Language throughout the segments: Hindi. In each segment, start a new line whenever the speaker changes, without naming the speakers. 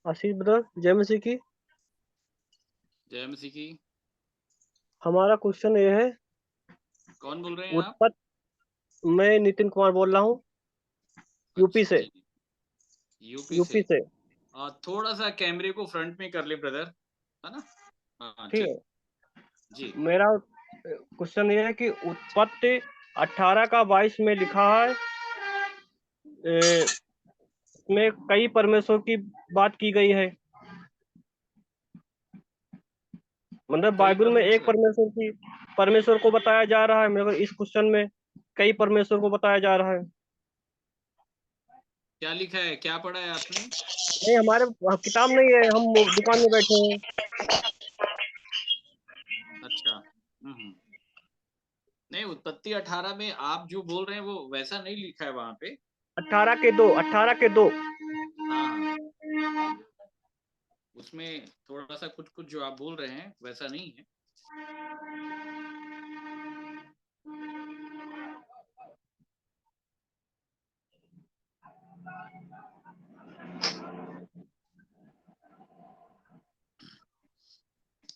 आशीष ब्रदर, जय मसीह की।
जय मसीह की।
हमारा क्वेश्चन ये है।
कौन बोल रहे हैं आप?
उत्पत्ति। मैं नितिन कुमार बोल रहा हूँ, यूपी
अच्छा
से।
जी, यूपी से।
यूपी से।
थोड़ा सा कैमरे को फ्रंट में कर ले ब्रदर, है ना? हाँ
ठीक
ठीक।
है।
जी।
मेरा क्वेश्चन ये है कि उत्पत्ति 18 का 22 में लिखा है। इसमें कई परमेश्वर की बात की गई है। मतलब
कई
बाइबल में एक
परमेश्वर।
परमेश्वर को बताया जा रहा है, मगर इस क्वेश्चन में कई परमेश्वर को बताया जा रहा है।
क्या लिखा है, क्या पढ़ा है आपने?
नहीं, हमारे किताब नहीं है, हम दुकान में बैठे हैं।
अच्छा। नहीं, उत्पत्ति 18 में आप जो बोल रहे हैं वो वैसा नहीं लिखा है वहां पे।
18 के 2।
हाँ हाँ, उसमें थोड़ा सा कुछ कुछ जो आप बोल रहे हैं वैसा नहीं है।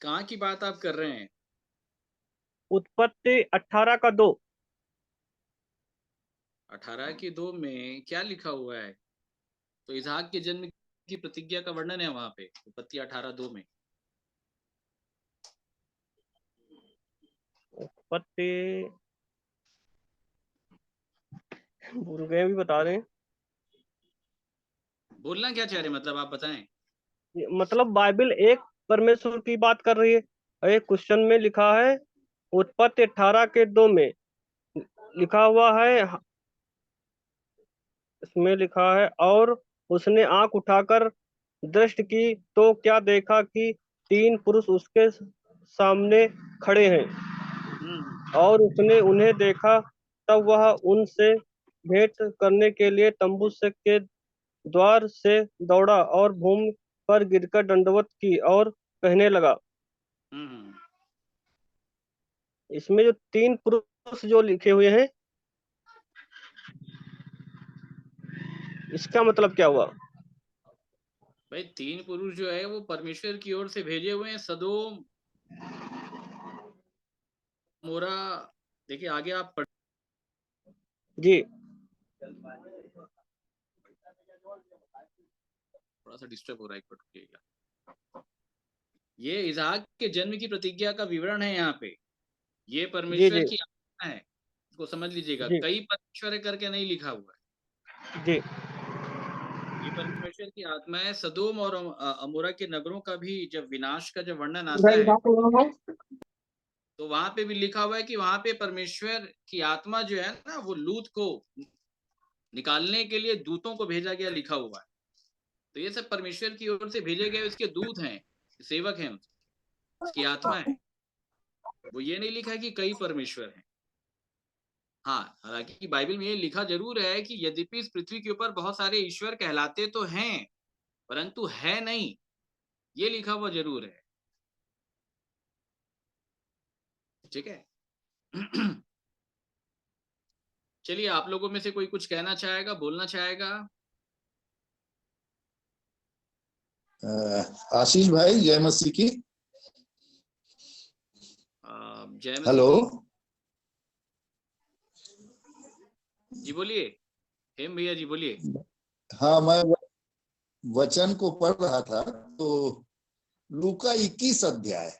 कहाँ की बात आप कर रहे हैं?
उत्पत्ति 18 का 2।
18 के 2 में क्या लिखा हुआ है? तो इसहाक के जन्म की प्रतिज्ञा का वर्णन है वहां पे, उत्पत्ति 18:2 में।
उत्पत्ति भूल गए, भी बता रहे हैं।
बोलना क्या चाह रहे हैं, मतलब आप बताएं।
मतलब बाइबल एक परमेश्वर की बात कर रही है। एक क्वेश्चन में लिखा है, उत्पत्ति 18 के 2 में लिखा हुआ है। इसमें लिखा है, और उसने आंख उठाकर दृष्टि की तो क्या देखा कि 3 पुरुष उसके सामने खड़े हैं।
हम्म।
और उसने उन्हें देखा, तब वह उनसे भेंट करने के लिए तंबू से के द्वार से दौड़ा और भूमि पर गिरकर दंडवत की और कहने लगा।
हम्म।
इसमें जो 3 पुरुष जो लिखे हुए हैं, इसका मतलब क्या हुआ?
भाई, 3 पुरुष जो है वो परमेश्वर की ओर से भेजे हुए हैं, सदोम, मोरा। देखिए आगे आप पढ़।
जी।
थोड़ा सा डिस्टर्ब हो रहा है, एक मिनट। ये इसहाक के जन्म की प्रतिज्ञा का विवरण है यहाँ पे। ये
जी।
परमेश्वर
जी।
की आत्मा है, इसको समझ लीजिएगा।
जी।
कई परमेश्वर करके नहीं लिखा हुआ है।
जी।
ये परमेश्वर की आत्मा है। सदोम और अमोरा के नगरों का भी जब विनाश का जब वर्णन आता है, तो वहां पे भी लिखा हुआ है कि वहां पे परमेश्वर की आत्मा जो है ना, वो लूत को निकालने के लिए दूतों को भेजा गया, लिखा हुआ है। तो ये सब परमेश्वर की ओर से भेजे गए उसके दूत हैं, सेवक हैं, उसकी आत्मा है। वो ये नहीं लिखा है कि कई परमेश्वर हैं। हाँ, हालांकि बाइबल में ये लिखा जरूर है कि यद्यपि इस पृथ्वी के ऊपर बहुत सारे ईश्वर कहलाते तो हैं, परंतु है नहीं, ये लिखा हुआ जरूर है। ठीक है। चलिए, आप लोगों में से कोई कुछ कहना चाहेगा, बोलना चाहेगा?
आशीष भाई, जय मसीह की।
जय मसीह
हेलो।
की। जी बोलिए, हेम भैया जी बोलिए।
हाँ, मैं वचन को पढ़ रहा था, तो लूका 21 अध्याय,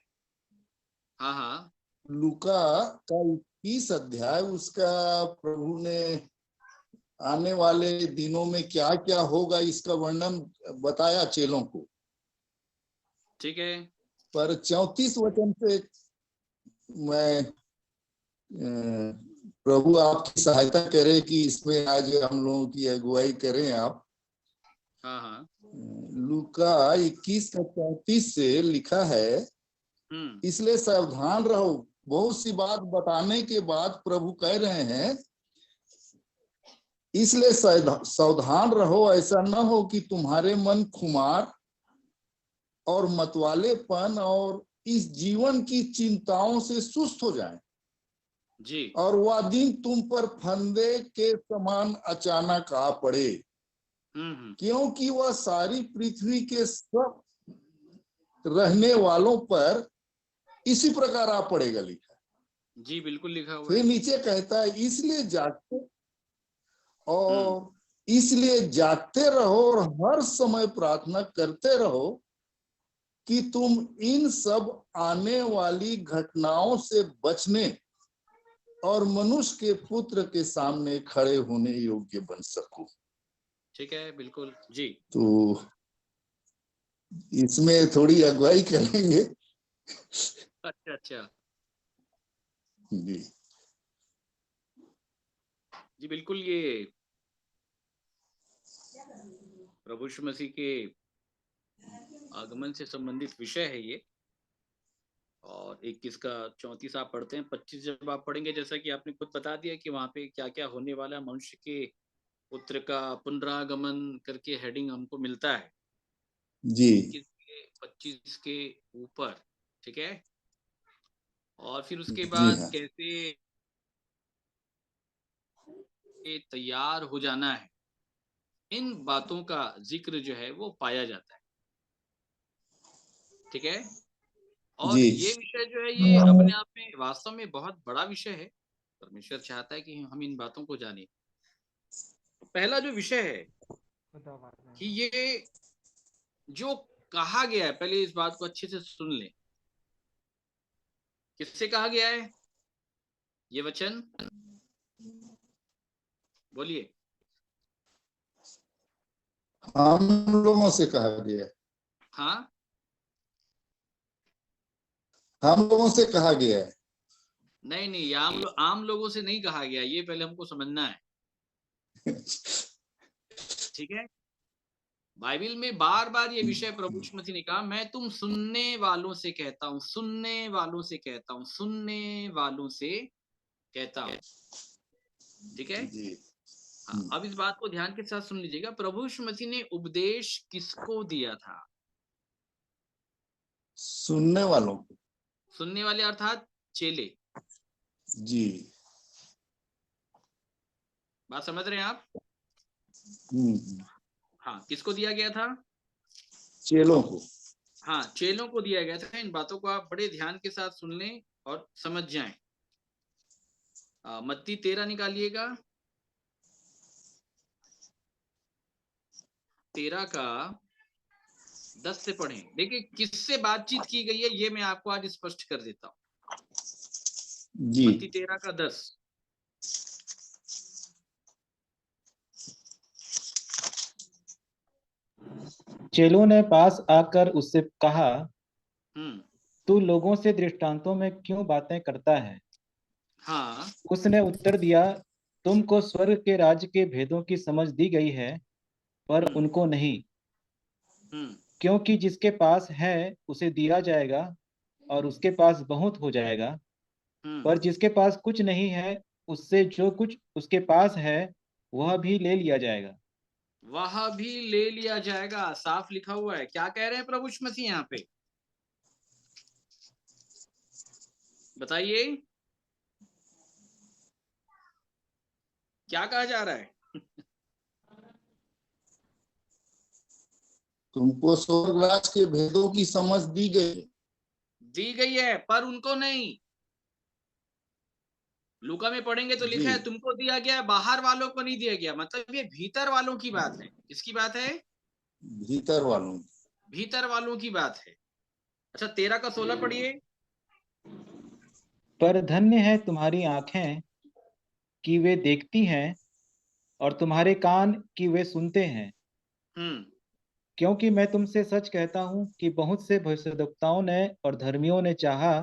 हाँ हाँ।
लूका का 21 अध्याय, उसका प्रभु ने आने वाले दिनों में क्या क्या होगा इसका वर्णन बताया चेलों को।
ठीक है।
पर 34 वचन से मैं प्रभु आपकी सहायता करे कि इसमें आज हम लोगों की अगुवाई करें आप।
हाँ हाँ।
लूका 21 का 34 से लिखा है, इसलिए सावधान रहो। बहुत सी बात बताने के बाद प्रभु कह रहे हैं, इसलिए सावधान रहो, ऐसा न हो कि तुम्हारे मन खुमार और मतवालेपन और इस जीवन की चिंताओं से सुस्त हो जाएं,
जी।
और वह दिन तुम पर फंदे के समान अचानक आ पड़े। क्योंकि वह सारी पृथ्वी के सब रहने वालों पर इसी प्रकार आ पड़ेगा, लिखा।
जी बिल्कुल लिखा हुआ है।
फिर नीचे कहता है इसलिए जागते रहो और हर समय प्रार्थना करते रहो कि तुम इन सब आने वाली घटनाओं से बचने और मनुष्य के पुत्र के सामने खड़े होने योग्य बन सको।
ठीक है, बिल्कुल जी।
तो इसमें थोड़ी अगुवाई करेंगे।
अच्छा
जी
जी, बिल्कुल। ये प्रभु यीशु मसीह के आगमन से संबंधित विषय है ये। और 21 का 34 आप पढ़ते हैं, 25 जब आप पढ़ेंगे, जैसा कि आपने खुद बता दिया कि वहां पे क्या क्या होने वाला है, मनुष्य के पुत्र का पुनरागमन करके हेडिंग हमको मिलता है
जी
21 के 25 के ऊपर। ठीक है। और फिर उसके
जी
बाद
हाँ
कैसे तैयार हो जाना है, इन बातों का जिक्र जो है वो पाया जाता है। ठीक है। और
जी
ये विषय जो है ये अपने आप में वास्तव में बहुत बड़ा विषय है। परमेश्वर चाहता है कि हम इन बातों को जानें। पहला जो विषय है कि ये जो कहा गया है, पहले इस बात को अच्छे से सुन लें। किससे कहा गया है ये वचन? बोलिए।
हम लोगों से कहा गया,
हाँ,
हम लोगों से कहा गया है।
नहीं, आम लोगों से नहीं कहा गया, ये पहले हमको समझना है। ठीक है। बाइबल में बार बार ये विषय प्रभु यीशु मसीह ने कहा, मैं तुम सुनने वालों से कहता हूं, सुनने वालों से कहता हूं, सुनने वालों से कहता हूं। ठीक है।
जी
हाँ, अब इस बात को ध्यान के साथ सुन लीजिएगा। प्रभु यीशु मसीह ने उपदेश किसको दिया था?
सुनने वालों को।
सुनने वाले अर्थात चेले।
जी
बात समझ रहे हैं आप?
हम्म।
हाँ, किसको दिया गया था?
चेलों को।
हाँ, चेलों को दिया गया था। इन बातों को आप बड़े ध्यान के साथ सुन लें और समझ जाएं। मत्ती 13 निकालिएगा। 13 का 10 से पढ़ें। देखिए किससे बातचीत की गई है, ये मैं आपको आज स्पष्ट कर देता हूं।
जी
मत्ती 13 का 10।
चेलों ने पास आकर उससे कहा,
हम्म।
तू लोगों से दृष्टांतों में क्यों बातें करता है?
हाँ।
उसने उत्तर दिया, तुमको स्वर्ग के राज्य के भेदों की समझ दी गई है, पर उनको नहीं। क्योंकि जिसके पास है उसे दिया जाएगा और उसके पास बहुत हो जाएगा, पर जिसके पास कुछ नहीं है उससे जो कुछ उसके पास है वह भी ले लिया जाएगा।
वह भी ले लिया जाएगा, साफ लिखा हुआ है। क्या कह रहे हैं प्रभु यीशु मसीह यहाँ पे? बताइए क्या कहा जा रहा है?
तुमको स्वर्ग राज के भेदों की समझ दी गई
है, पर उनको नहीं। लूका में पढ़ेंगे तो लिखा है तुमको दिया गया, बाहर वालों को नहीं दिया गया। मतलब ये भीतर वालों की बात है। किसकी बात है?
भीतर वालों।
भीतर वालों की बात है। अच्छा, 13 का 16 पढ़िए।
पर धन्य है तुम्हारी आंखें कि वे देखती हैं और तुम्हारे कान कि वे सुनते हैं, क्योंकि मैं तुमसे सच कहता हूं कि बहुत से भविष्यद्वक्ताओं ने और धर्मियों ने चाहा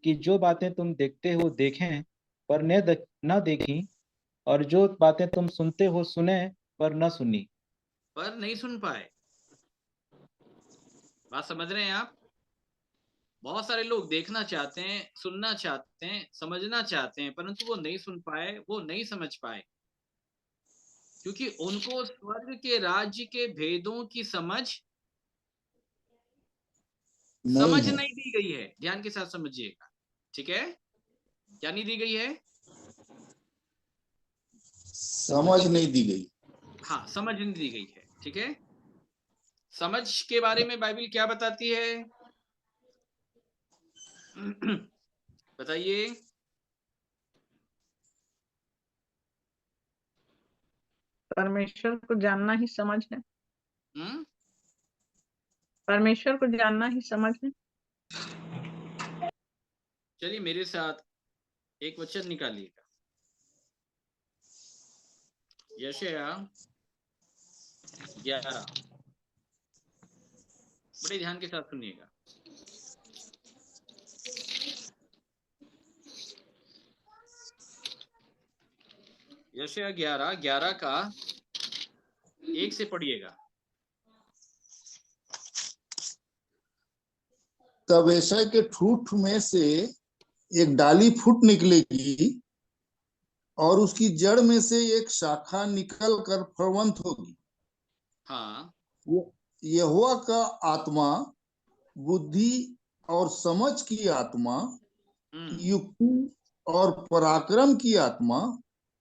कि जो बातें तुम देखते हो देखें पर न देखी, और जो बातें तुम सुनते हो सुने पर न सुनी।
पर नहीं सुन पाए। बात समझ रहे हैं आप? बहुत सारे लोग देखना चाहते हैं, सुनना चाहते हैं, समझना चाहते हैं, परंतु वो नहीं सुन पाए, वो नहीं समझ पाए, क्योंकि उनको स्वर्ग के राज्य के भेदों की समझ नहीं दी गई है। ध्यान के साथ समझिएगा। ठीक है। क्या नहीं दी गई है?
समझ नहीं दी गई।
हाँ, समझ नहीं दी गई है। ठीक है। समझ के बारे में बाइबल क्या बताती है? बताइए।
परमेश्वर को जानना ही समझ है। परमेश्वर को जानना ही समझ है।
चलिए मेरे साथ एक वचन निकालिएगा, यशायाह 11। बड़े ध्यान के साथ सुनिएगा। यशायाह 11 का 1 से पढ़िएगा।
तब यशायाह के ठूठ में से एक डाली फूट निकलेगी और उसकी जड़ में से एक शाखा निकल कर फलवंत होगी।
हाँ,
यहोवा का आत्मा बुद्धि और समझ की आत्मा, युक्ति और पराक्रम की आत्मा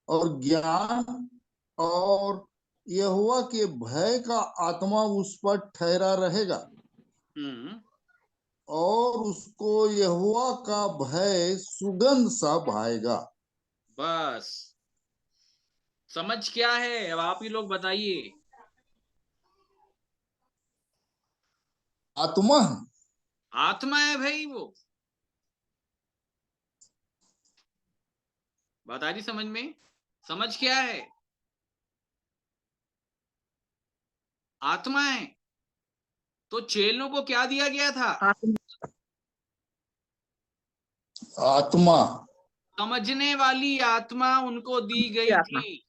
और ज्ञान और यहोवा के भय का आत्मा उस पर ठहरा रहेगा और उसको यहोवा का भय सुगंध सा भाएगा।
बस समझ क्या है? अब आप ही लोग बताइए।
आत्मा है।
आत्मा है भाई, वो बात आ रही समझ में? समझ क्या है? आत्मा है। तो चेलों को क्या दिया गया था?
आत्मा,
समझने वाली आत्मा उनको दी गई थी।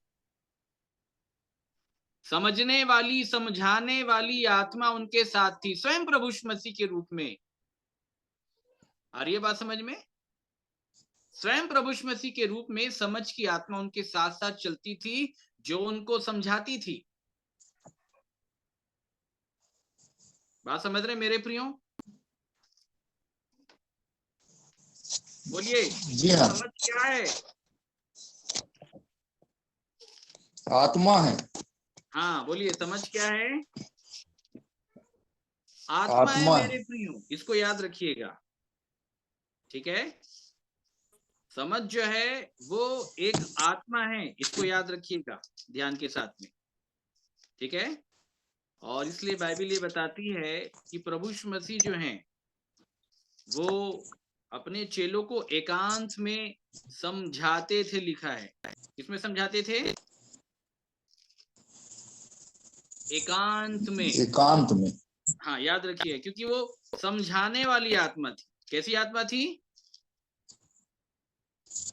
समझने वाली, समझाने वाली आत्मा उनके साथ थी, स्वयं प्रभु यीशु मसीह के रूप में। आ रही है बात समझ में? स्वयं प्रभु यीशु मसीह के रूप में समझ की आत्मा उनके साथ साथ चलती थी, जो उनको समझाती थी। बात समझ रहे मेरे प्रियो? बोलिए
जी हाँ,
समझ क्या है?
आत्मा है।
हाँ बोलिए, समझ क्या है? आत्मा है मेरे प्रियो, इसको याद रखिएगा। ठीक है, समझ जो है वो एक आत्मा है, इसको याद रखिएगा ध्यान के साथ में। ठीक है, और इसलिए बाइबल ये बताती है कि प्रभु यीशु मसीह जो हैं वो अपने चेलों को एकांत में समझाते थे। लिखा है, किसमें समझाते थे? एकांत में।
एकांत में।
हाँ याद रखिए, क्योंकि वो समझाने वाली आत्मा थी। कैसी आत्मा थी?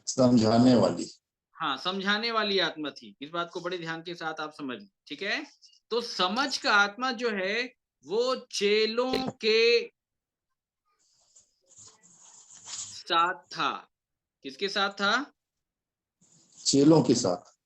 समझाने वाली।
हाँ, समझाने वाली आत्मा थी। इस बात को बड़े ध्यान के साथ आप समझ। ठीक है, तो समझ का आत्मा जो है वो चेलों के साथ था। किसके साथ था? चेलों के साथ।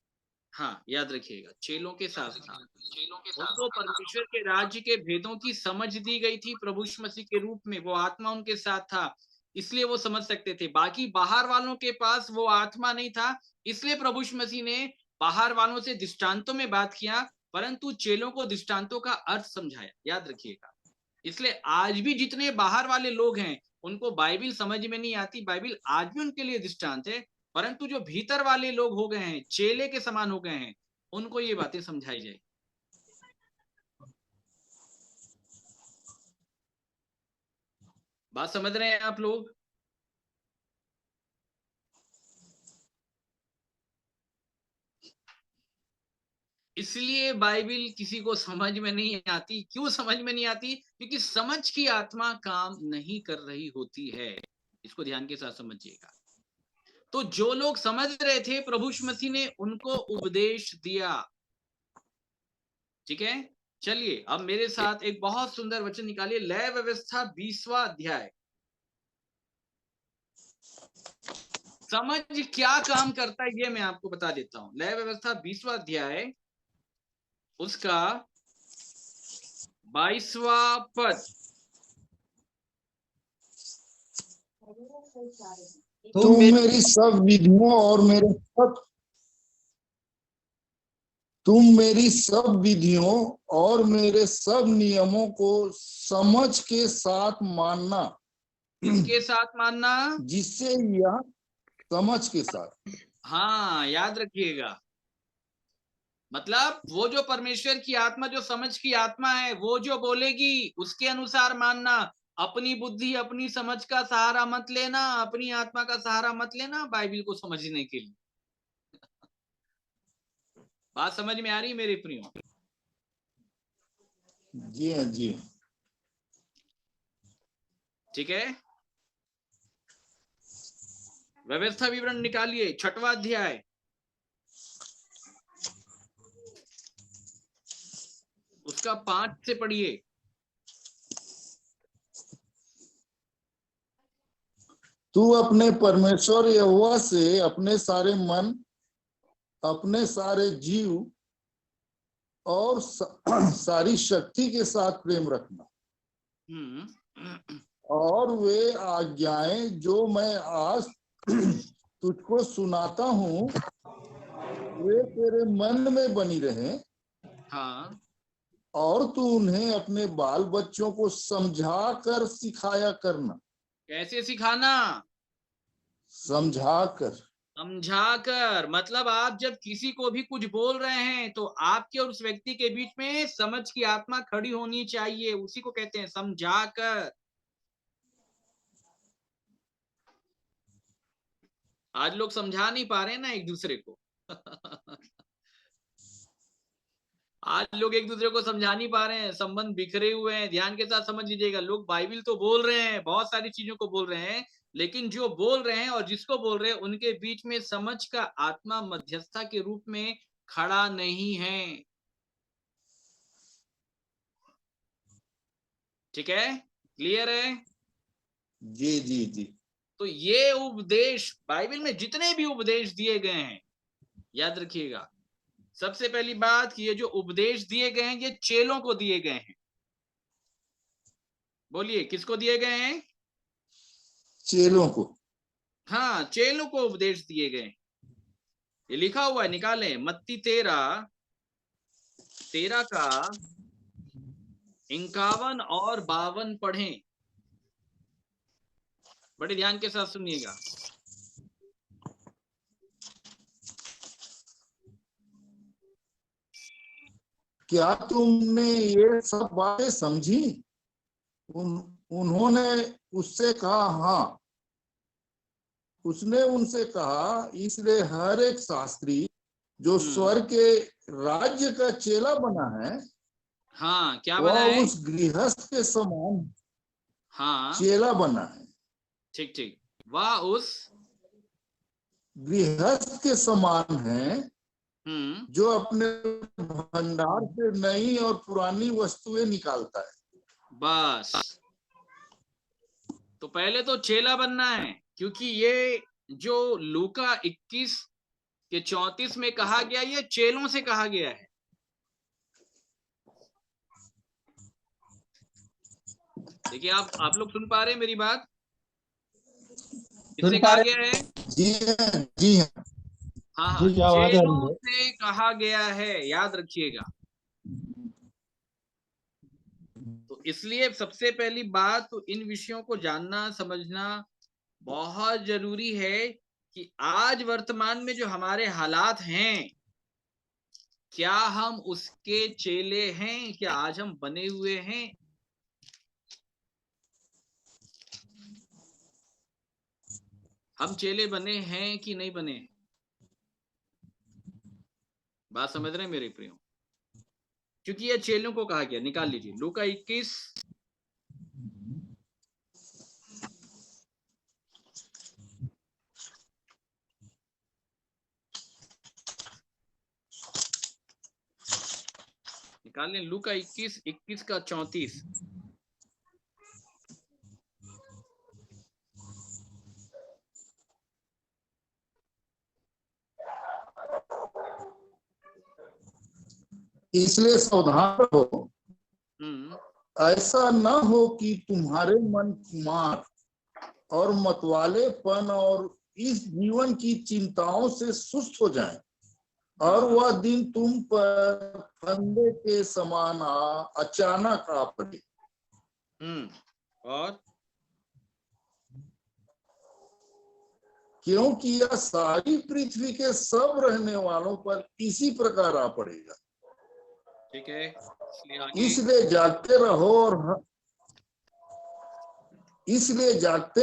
हाँ याद रखिएगा, चेलों के साथ था। उनको परमेश्वर के राज्य के भेदों की समझ दी गई थी प्रभु यीशु मसीह के रूप में। वो आत्मा उनके साथ था, इसलिए वो समझ सकते थे। बाकी बाहर वालों के पास वो आत्मा नहीं था, इसलिए प्रभु यीशु मसीह ने बाहर वालों से दृष्टांतों में बात किया, परंतु चेलों को दृष्टांतों का अर्थ समझाया। याद रखिएगा, इसलिए आज भी जितने बाहर वाले लोग हैं उनको बाइबिल समझ में नहीं आती, बाइबिल आज भी उनके लिए दृष्टांत है, परंतु जो भीतर वाले लोग हो गए हैं, चेले के समान हो गए हैं, उनको ये बातें समझाई जाए। बात समझ रहे हैं आप लोग? इसलिए बाइबिल किसी को समझ में नहीं आती। क्यों समझ में नहीं आती? क्योंकि समझ की आत्मा काम नहीं कर रही होती है। इसको ध्यान के साथ समझिएगा। तो जो लोग समझ रहे थे, प्रभु यीशु मसीह ने उनको उपदेश दिया। ठीक है, चलिए अब मेरे साथ एक बहुत सुंदर वचन निकालिए, लय व्यवस्था 20वां अध्याय। समझ क्या काम करता है ये मैं आपको बता देता हूं। लय व्यवस्था 20वां अध्याय, उसका 22वां पद।
तुम मेरी सब विधियों और मेरे सब तुम मेरी सब विधियों और मेरे सब नियमों को समझ के साथ मानना।
किसके साथ मानना?
जिससे यह समझ के साथ,
हाँ याद रखिएगा, मतलब वो जो परमेश्वर की आत्मा, जो समझ की आत्मा है, वो जो बोलेगी उसके अनुसार मानना। अपनी बुद्धि अपनी समझ का सहारा मत लेना, अपनी आत्मा का सहारा मत लेना बाइबिल को समझने के लिए। बात समझ में आ रही मेरे प्रियो?
जी हाँ, जी।
ठीक है, व्यवस्था विवरण निकालिए, 6वां अध्याय, उसका 5 से पढ़िए।
तू अपने परमेश्वर यहोवा से अपने सारे मन, अपने सारे जीव और सारी शक्ति के साथ प्रेम रखना। और वे आज्ञाएं जो मैं आज तुझको सुनाता हूँ, वे तेरे मन में बनी रहें।
हाँ,
और तू उन्हें अपने बाल बच्चों को समझा कर सिखाया करना।
कैसे सिखाना?
समझा कर।
समझाकर, मतलब आप जब किसी को भी कुछ बोल रहे हैं तो आपके और उस व्यक्ति के बीच में समझ की आत्मा खड़ी होनी चाहिए, उसी को कहते हैं समझाकर। आज लोग समझा नहीं पा रहे हैं ना एक दूसरे को। आज लोग एक दूसरे को समझा नहीं पा रहे हैं, संबंध बिखरे हुए हैं। ध्यान के साथ समझ लीजिएगा, लोग बाइबिल तो बोल रहे हैं, बहुत सारी चीजों को बोल रहे हैं, लेकिन जो बोल रहे हैं और जिसको बोल रहे हैं उनके बीच में समझ का आत्मा मध्यस्थता के रूप में खड़ा नहीं है। ठीक है, क्लियर है?
जी जी जी।
तो ये उपदेश, बाइबल में जितने भी उपदेश दिए गए हैं, याद रखिएगा, सबसे पहली बात कि ये जो उपदेश दिए गए हैं ये चेलों को दिए गए हैं। बोलिए, किसको दिए गए हैं?
चेलों को।
हाँ, चेलों को उपदेश दिए गए। ये लिखा हुआ है, निकालें, मत्ती 13 का 51 और 52 पढ़ें। बड़े ध्यान के साथ सुनिएगा।
क्या तुमने ये सब बातें समझी? उन्होंने उससे कहा, हाँ। उसने उनसे कहा, इसलिए हर एक शास्त्री जो स्वर्ग के राज्य का चेला बना है,
हाँ, क्या बना है?
वह उस गृहस्थ के समान
हाँ,
चेला बना है।
ठीक ठीक, वह उस
गृहस्थ के समान है जो अपने भंडार से नई और पुरानी वस्तुएं निकालता है।
बस, तो पहले तो चेला बनना है, क्योंकि ये जो लूका 21 के 34 में कहा गया, ये चेलों से कहा गया है। देखिए, आप लोग सुन पा रहे हैं मेरी बात? किससे कहा गया है?
जी हाँ, जी हाँ।
हाँ, चेलों से कहा गया है, याद रखिएगा। तो इसलिए सबसे पहली बात तो इन विषयों को जानना समझना बहुत जरूरी है कि आज वर्तमान में जो हमारे हालात हैं, क्या हम उसके चेले हैं? क्या आज हम बने हुए हैं? हम चेले बने हैं कि नहीं बने? बात समझ रहे हैं मेरे प्रियो? क्योंकि ये चेलों को कहा गया। निकाल लीजिए लूका 21 निकाल लें, लूका 21 का 34।
इसलिए सावधान रहो, ऐसा न हो कि तुम्हारे मन कुमार और मतवालेपन और इस जीवन की चिंताओं से सुस्त हो जाएं और वह दिन तुम पर फंदे के समान अचानक आ पड़े।
और
क्योंकि यह सारी पृथ्वी के सब रहने वालों पर इसी प्रकार आ पड़ेगा।
ठीक है,
इसलिए जागते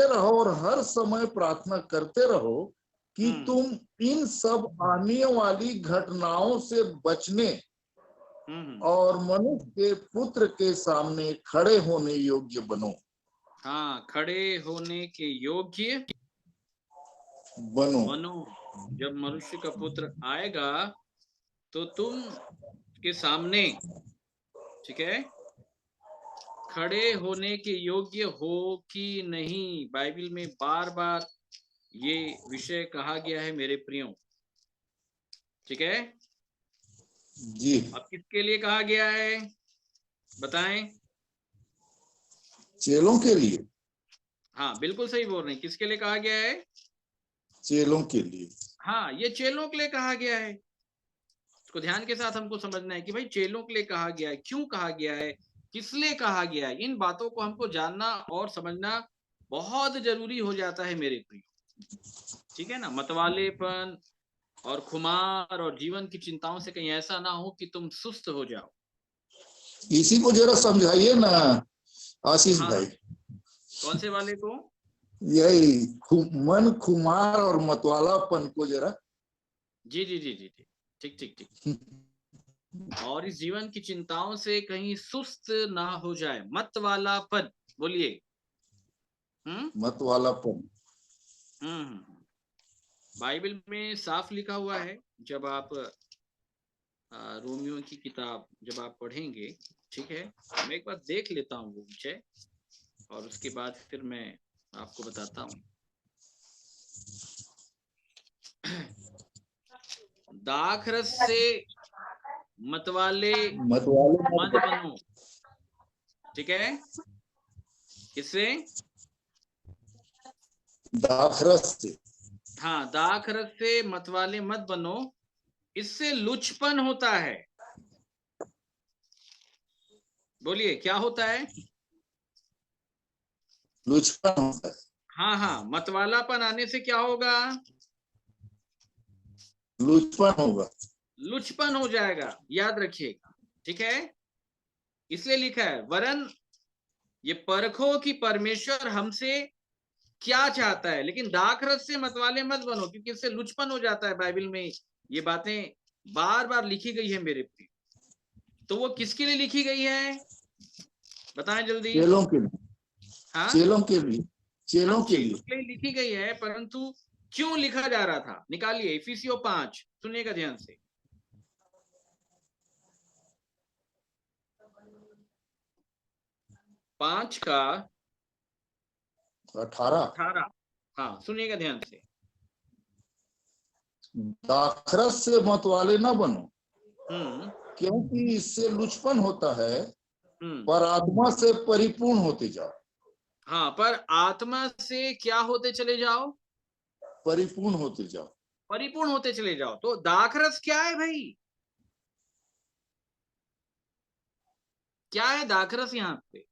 रहो और हर समय प्रार्थना करते रहो कि तुम इन सब आने वाली घटनाओं से बचने और मनुष्य के पुत्र के सामने खड़े होने योग्य बनो।
हाँ, खड़े होने के योग्य
बनो।
जब मनुष्य का पुत्र आएगा तो तुम के सामने, ठीक है, खड़े होने के योग्य हो कि नहीं। बाइबल में बार बार ये विषय कहा गया है मेरे प्रियो, ठीक है
जी।
अब किसके लिए कहा गया है बताएं?
चेलों के लिए।
हाँ, बिल्कुल सही बोल रहे हैं। किसके लिए कहा गया है?
चेलों के लिए।
हाँ, ये चेलों के लिए कहा गया है। इसको ध्यान के साथ हमको समझना है कि भाई चेलों के लिए कहा गया है, क्यों कहा गया है, किस लिए कहा गया है। इन बातों को हमको जानना और समझना बहुत जरूरी हो जाता है मेरे प्रियो, ठीक है ना। मतवालेपन और खुमार और जीवन की चिंताओं से कहीं ऐसा ना हो कि तुम सुस्त हो जाओ।
इसी को जरा समझाइए ना आशीष भाई।
कौन से वाले को?
यही मन खुमार और मतवालापन को जरा।
जी जी जी जी जी, ठीक ठीक ठीक। और इस जीवन की चिंताओं से कहीं सुस्त ना हो जाए। मतवालापन, बोलिए।
मतवालापन।
बाइबल में साफ लिखा हुआ है। जब आप रोमियो की किताब जब आप पढ़ेंगे, ठीक है, मैं एक बार देख लेता हूँ वो विषय और उसके बाद फिर मैं आपको बताता हूँ। दाखरस से मतवाले मत बनो, ठीक है। किससे?
दाखरस से।
हाँ, दाखरस से मतवाले मत बनो, इससे लुचपन होता है। बोलिए, क्या होता है?
लुचपन होता है।
हाँ हाँ, मतवालापन आने से क्या होगा?
लुचपन होगा।
लुचपन हो जाएगा, याद रखिएगा, ठीक है। इसलिए लिखा है, वरन ये परखो कि परमेश्वर हमसे क्या चाहता है, लेकिन दाखरस से मतवाले मत बनो, क्योंकि इससे लुचपन हो जाता है। बाइबल में ये बातें बार बार लिखी गई है मेरे प्रिय। तो वो किसके लिए लिखी गई है बताएं जल्दी।
चेलों के लिए।
हाँ,
चेलों के लिए। चेलों के लिए
लिखी गई है, परंतु क्यों लिखा जा रहा था? निकालिए इफिसियों 5, सुनिएगा ध्यान से। 5 का 18। हाँ, सुनिएगा ध्यान से।
दाखरस से मतवाले ना बनो, क्योंकि इससे लुचपन होता है, पर आत्मा से परिपूर्ण होते जाओ।
हाँ, पर आत्मा से क्या होते चले जाओ?
परिपूर्ण होते जाओ।
परिपूर्ण होते चले जाओ। तो दाखरस क्या है भाई? क्या है दाखरस? यहाँ पे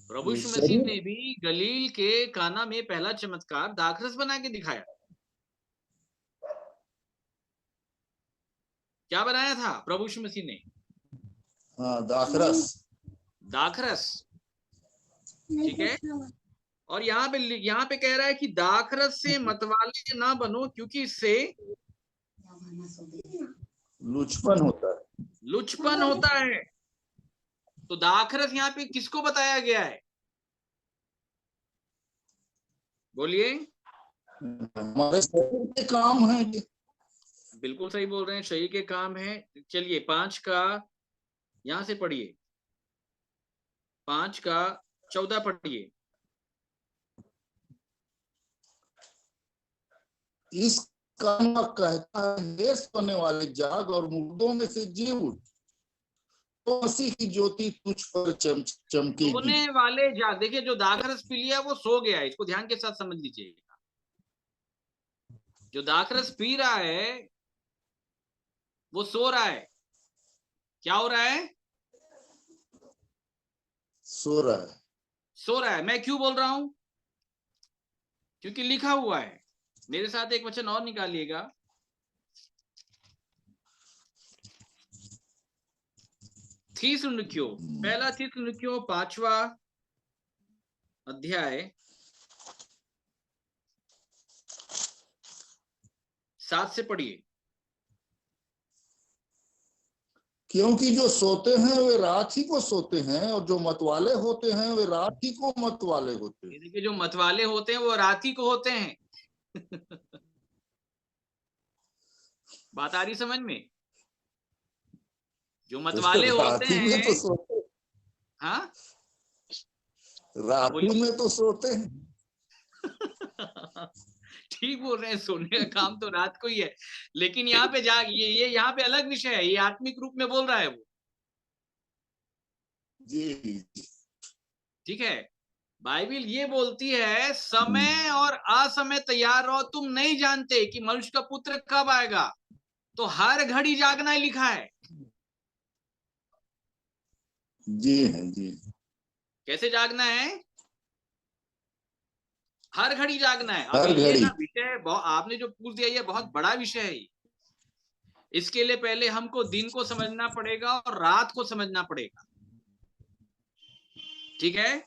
प्रभु यीशु मसीह ने भी गलील के काना में पहला चमत्कार दाखरस बना के दिखाया। क्या बनाया था प्रभु यीशु मसीह ने?
हाँ, दाखरस।
दाखरस, ठीक है। और यहाँ पे कह रहा है कि दाखरस से मतवाले ना बनो, क्योंकि इससे
लुचपन होता है।
लुचपन होता है। तो दाखरस यहाँ पे किसको बताया गया है? बोलिए।
हमारे शरीर के काम है।
बिल्कुल सही बोल रहे हैं, शरीर के काम है। चलिए 5 का यहां से पढ़िए, 5 का 14 पढ़िए।
इस काम कहता है, सोने वाले जाग और मुर्दों में से जी उठ, तो मसीह की ज्योति तुझ पर चमकेगी।
सोने वाले जाग। देखिए, जो दाखरस पी लिया वो सो गया है। इसको ध्यान के साथ समझ लीजिएगा। जो दाखरस पी रहा है वो सो रहा है। क्या हो रहा है?
सो रहा है।
सो रहा है। मैं क्यों बोल रहा हूं? क्योंकि लिखा हुआ है। मेरे साथ एक वचन और निकालिएगा। थिस्सलुनीकियों, पहला थिस्सलुनीकियों 5वां अध्याय 7 से पढ़िए।
क्योंकि जो सोते हैं वे रात ही को सोते हैं, और जो मतवाले होते हैं वे रात ही को मतवाले होते हैं।
देखिए, जो मतवाले होते हैं वो राती को होते हैं। बात आ रही समझ में? जो मतवाले होते
रात ही में तो
हैं,
सोते,
हाँ
रात ही
बोलिए।
में तो सोते हैं।
ठीक बोल रहे हैं, सोने का काम तो रात को ही है, लेकिन यहाँ पे ये यहाँ पे अलग विषय है। ये आत्मिक रूप में बोल रहा है वो।
जी।
ठीक है। बाइबिल ये बोलती है, समय और असमय तैयार रहो, तुम नहीं जानते कि मनुष्य का पुत्र कब आएगा। तो हर घड़ी जागना ही लिखा है।
जी है जी।
कैसे जागना है? हर घड़ी जागना है। अब
हर
ये
घड़ी।
ना विषय आपने जो पूछ दिया, ये बहुत बड़ा विषय है। इसके लिए पहले हमको दिन को समझना पड़ेगा और रात को समझना पड़ेगा। ठीक है।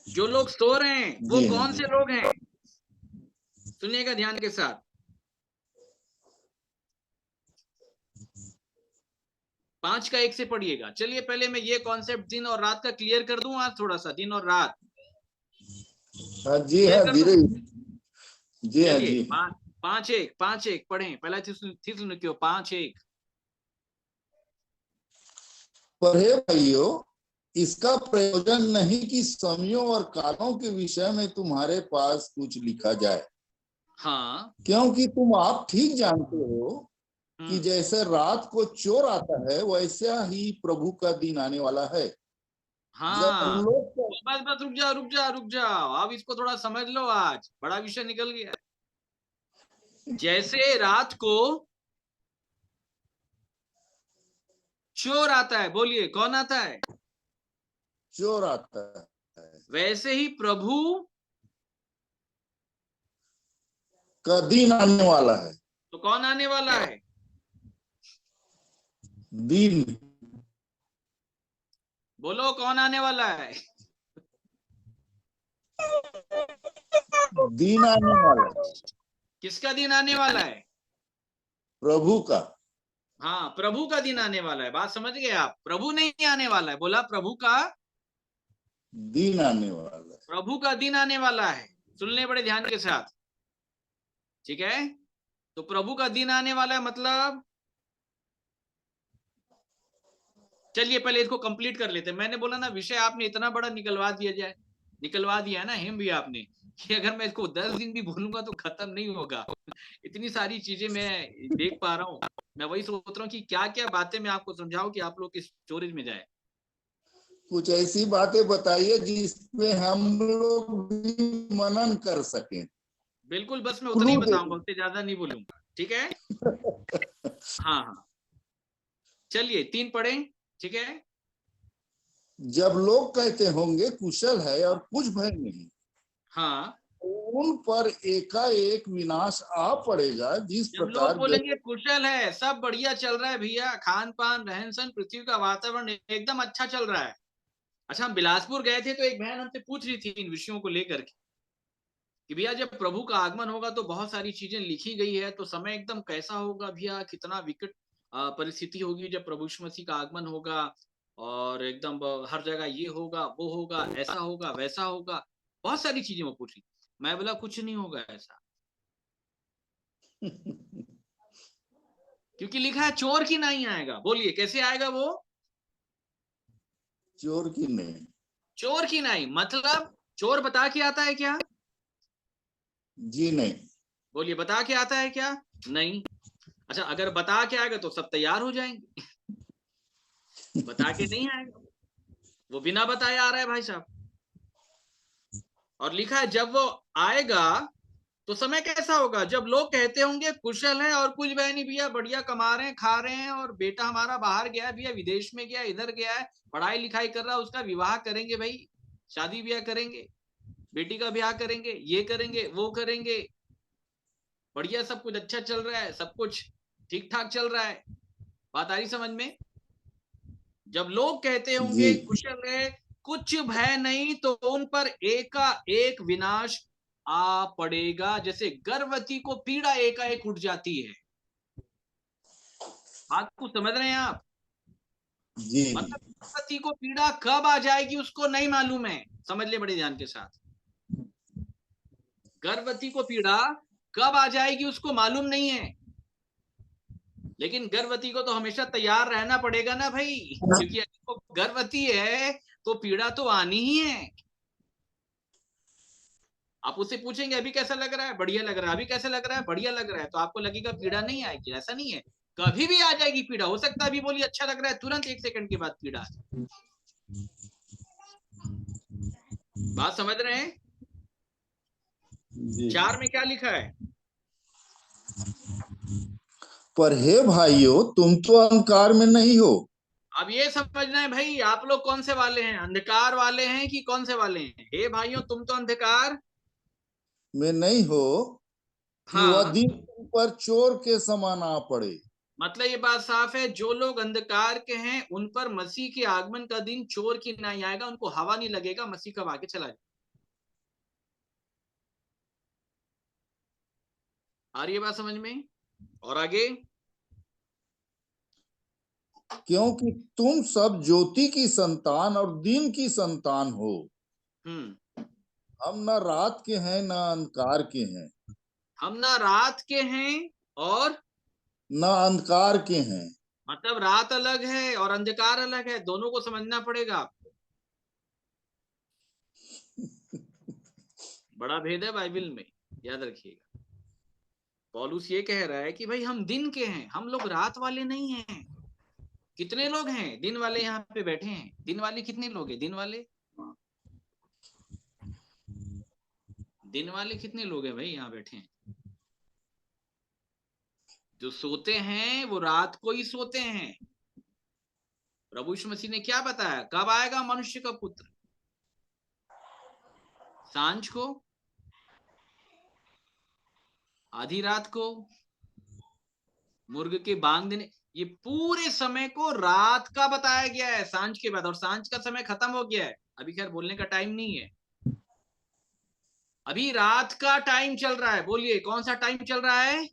जो लोग सो रहे हैं वो
जी
कौन
जी।
से लोग हैं? सुनिएगा ध्यान के साथ। 5 का 1 से पढ़िएगा। चलिए पहले मैं ये कॉन्सेप्ट दिन और रात का क्लियर कर दूं आज, थोड़ा सा दिन और रात
हाँ जी
क्लियर
है,
कर
धीरे।
दूं।
जी है
चलिए
जी।
5:1 पढ़ें। पहला थिस्सलुनीकियों 5:1।
पर हे भाइयों, इसका प्रयोजन नहीं कि समयों और कालों के विषय में तुम्हारे पास कुछ लिखा जाए,
हाँ।
क्योंकि तुम आप ठीक जानते हो कि जैसे रात को चोर आता है, वैसा ही प्रभु का दिन आने वाला है। जब
हाँ
लोग
बस रुक जाओ। अब इसको थोड़ा समझ लो, आज बड़ा विषय निकल गया। जैसे रात को चोर आता है, बोलिए कौन आता है?
चोर आता है,
वैसे ही प्रभु
का दिन आने वाला है।
तो कौन आने वाला है?
दिन,
बोलो कौन आने वाला है?
दिन आने वाला है,
किसका दिन आने वाला है?
प्रभु का।
हाँ, प्रभु का दिन आने वाला है। बात समझ गए आप? प्रभु नहीं आने वाला है, बोला प्रभु का
दिन आने वाला है।
प्रभु का दिन आने वाला है। सुनने बड़े ध्यान के साथ। ठीक है। तो प्रभु का दिन आने वाला है मतलब, चलिए पहले इसको कंप्लीट कर लेते हैं। मैंने बोला ना, विषय आपने इतना बड़ा निकलवा दिया है ना हिम भी आपने, कि अगर मैं इसको 10 दिन भी बोलूंगा तो खत्म नहीं होगा। इतनी सारी चीजें मैं देख पा रहा हूँ। मैं वही सोच रहा हूँ कि क्या क्या बातें मैं आपको समझाऊं कि आप लोग इस स्टोरेज में जाए।
कुछ ऐसी बातें बताइए जिसमें हम लोग भी मनन कर सकें।
बिल्कुल, बस मैं उतना ही
क्लू दे
बताऊंगा, उससे ज्यादा नहीं बोलूंगा। ठीक है। हाँ हाँ, चलिए 3 पढ़ें। ठीक है।
जब लोग कहते होंगे कुशल है और कुछ भय नहीं,
हाँ,
उन पर एकाएक विनाश आ पड़ेगा। जिस
जब लोग
प्रकार
बोलेंगे कुशल है, सब बढ़िया चल रहा है भैया, खान पान रहन सहन पृथ्वी का वातावरण एकदम अच्छा चल रहा है। अच्छा, हम बिलासपुर गए थे तो एक बहन हमसे पूछ रही थी इन विषयों को लेकर के, कि भैया जब प्रभु का आगमन होगा तो बहुत सारी चीजें लिखी गई है, तो समय एकदम कैसा होगा भैया, कितना विकट परिस्थिति होगी जब प्रभु यीशु मसीह का आगमन होगा, और एकदम हर जगह ये होगा वो होगा, ऐसा होगा वैसा होगा। बहुत सारी चीजें वो पूछ रही। मैं बोला कुछ नहीं होगा ऐसा, क्योंकि लिखा है चोर की नहीं आएगा। बोलिए कैसे आएगा वो?
चोर की नहीं।
चोर की नहीं मतलब चोर बता के आता है क्या?
जी नहीं।
बोलिए बता के आता है क्या? नहीं। अच्छा, अगर बता के आएगा तो सब तैयार हो जाएंगे। बता के नहीं आएगा, वो बिना बताए आ रहा है भाई साहब। और लिखा है जब वो आएगा तो समय कैसा होगा जब लोग कहते होंगे कुशल है और कुछ बहनी भैया बढ़िया कमा रहे हैं, खा रहे हैं, और बेटा हमारा बाहर गया भैया, विदेश में गया, इधर गया है, पढ़ाई लिखाई कर रहा है, उसका विवाह करेंगे भाई, शादी ब्याह करेंगे, बेटी का ब्याह करेंगे, ये करेंगे वो करेंगे, बढ़िया सब कुछ अच्छा चल रहा है, सब कुछ ठीक ठाक चल रहा है। बात आ रही समझ में? जब लोग कहते होंगे कुशल है, कुछ भय नहीं, तो उन पर एकाएक विनाश आ पड़ेगा, जैसे गर्भवती को पीड़ा एकाएक उठ जाती है। बात को समझ रहे हैं आप?
जी।
मतलब गर्भवती को पीड़ा कब आ जाएगी उसको नहीं मालूम है, समझ ले बड़े ध्यान के साथ। गर्भवती को पीड़ा कब आ जाएगी उसको मालूम नहीं है, लेकिन गर्भवती को तो हमेशा तैयार रहना पड़ेगा ना भाई, क्योंकि अगर वो गर्भवती है तो पीड़ा तो आनी ही है। आप उससे पूछेंगे अभी कैसा लग रहा है, बढ़िया लग रहा है, अभी कैसा लग रहा है, बढ़िया लग रहा है, तो आपको लगेगा पीड़ा नहीं आएगी, ऐसा नहीं है, कभी भी आ जाएगी पीड़ा। हो सकता है अभी बोलिए अच्छा लग रहा है, तुरंत 1 सेकंड के बाद पीड़ा। बात समझ रहे हैं? 4 में क्या लिखा है?
पर हे भाइयों, तुम तो अंधकार में नहीं हो।
अब ये समझना है भाई, आप लोग कौन से वाले हैं, अंधकार वाले हैं कि कौन से वाले हैं? हे भाइयों, तुम तो अंधकार
में नहीं हो कि
हाँ,
वह दिन तुम पर चोर के समान आ पड़े।
मतलब ये बात साफ है, जो लोग अंधकार के हैं उन पर मसीह के आगमन का दिन चोर की नहीं आएगा, उनको हवा नहीं लगेगा, मसीह कब आके चला जाए। आ रही है बात समझ में? और आगे,
क्योंकि तुम सब ज्योति की संतान और दिन की संतान हो। हम न रात के हैं न अंधकार के हैं।
हम ना रात के हैं और
न अंधकार के हैं।
मतलब रात अलग है और अंधकार अलग है, दोनों को समझना पड़ेगा आपको। बड़ा भेद है बाइबल में, याद रखिएगा। पौलुस ये कह रहा है कि भाई हम दिन के हैं, हम लोग रात वाले नहीं हैं। कितने लोग हैं दिन वाले यहाँ पे बैठे हैं? दिन वाले कितने लोग हैं? दिन वाले कितने लोग हैं भाई यहाँ बैठे हैं? जो सोते हैं वो रात को ही सोते हैं। प्रभु यीशु मसीह ने क्या बताया, कब आएगा मनुष्य का पुत्र? सांझ को, आधी रात को, मुर्ग के बांग देने, ये पूरे समय को रात का बताया गया है, सांझ के बाद। और सांझ का समय खत्म हो गया है, अभी खैर बोलने का टाइम नहीं है, अभी रात का टाइम चल रहा है। बोलिए कौन सा टाइम चल रहा है?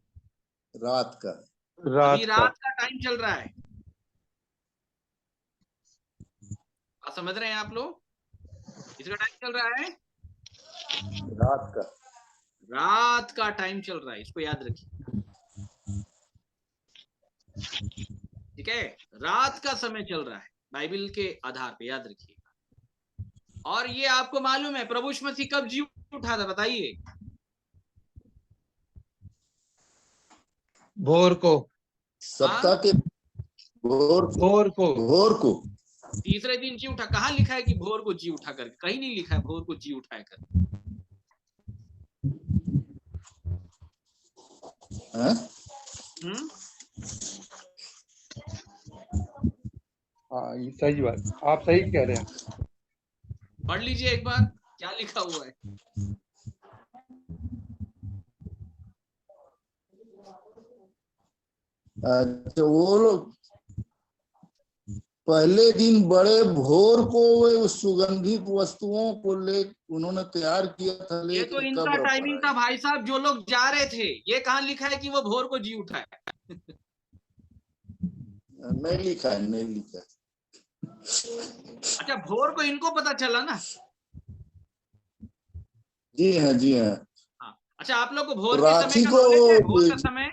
रात का।
अभी रात का टाइम चल रहा है। आप समझ रहे हैं आप लोग? किसका टाइम चल रहा है?
रात का।
रात का टाइम चल रहा है, इसको याद रखिए, ठीक है? रात का समय चल रहा है बाइबल के आधार पे, याद रखिएगा। और ये आपको मालूम है प्रभु यीशु मसीह कब जी उठा था, बताइए?
भोर को।
सप्ताह के भोर को
तीसरे दिन जी उठा। कहाँ लिखा है कि भोर को जी उठा करके? कहीं नहीं लिखा है भोर को जी उठाए कर।
हाँ, ये सही बात, आप सही कह रहे हैं।
पढ़ लीजिए एक बार क्या लिखा हुआ है।
अच्छा, वो लोग पहले दिन बड़े भोर को वे सुगंधित वस्तुओं को ले उन्होंने तैयार किया था।
ये तो इनका टाइमिंग था भाई साहब, जो लोग जा रहे थे। ये कहाँ लिखा है कि वो भोर को जी उठा है?
नहीं लिखा है, नहीं लिखा है।
अच्छा, भोर को इनको पता चला ना?
जी हाँ, जी हाँ।
अच्छा, आप लोग को भोर के समय का नॉलेज है? भोर का समय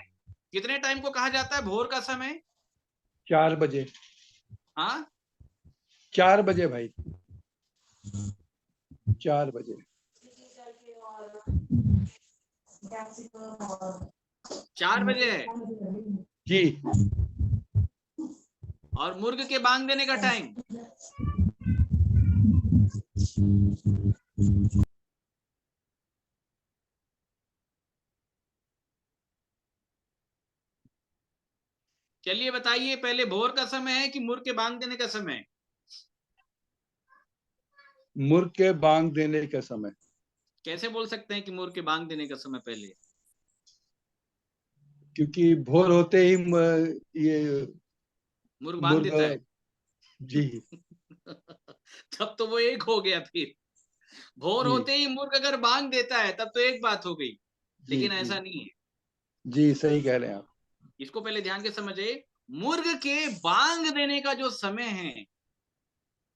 कितने टाइम को कहा जाता है? भोर का समय
4 बजे।
हाँ,
4 बजे भाई, 4 बजे।
4 बजे है
जी।
और मुर्ग के बांग देने का टाइम चलिए बताइए, पहले भोर का समय है कि मुर्ग के बांग देने का समय है?
मुर्ग के बांग देने का समय।
कैसे बोल सकते हैं कि मुर्ग के बांग देने का समय पहले?
क्योंकि भोर होते ही ये
मुर्ग बांग
मुर्ग,
देता है।
जी
तब तो वो एक हो गया फिर। भोर
जी
होते ही मुर्ग अगर बांग देता है तब तो एक बात हो गई,
जी
लेकिन
जी
ऐसा नहीं है।
जी, सही कह रहे हैं आप।
इसको पहले ध्यान के समझे। मुर्ग के बांग देने का जो समय है,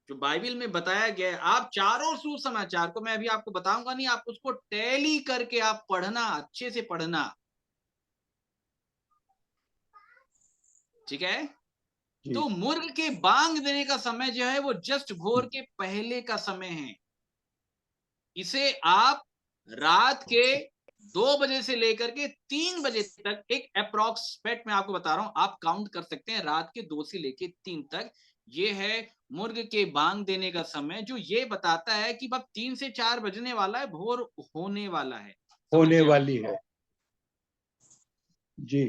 जो बाइबल में बताया गया है, आप चारों सुसमाचार को मैं अभी आपको बताऊंगा नहीं, आप उसको टैली करके आप पढ़ना, अच्छे से पढ़ना, ठीक है?
जी
तो मुर्ग के बांग देने का समय जो है वो जस्ट भोर के पहले का समय है। इसे आप रात के 2 बजे से लेकर के 3 बजे तक, एक अप्रोक्सीमेट मैं आपको बता रहा हूं, आप काउंट कर सकते हैं, रात के 2 से लेकर 3 तक। ये है मुर्ग के बांग देने का समय, जो ये बताता है कि अब 3 से 4 बजने वाला है, भोर होने वाला है। समझ
होने
गए?
वाली है। जी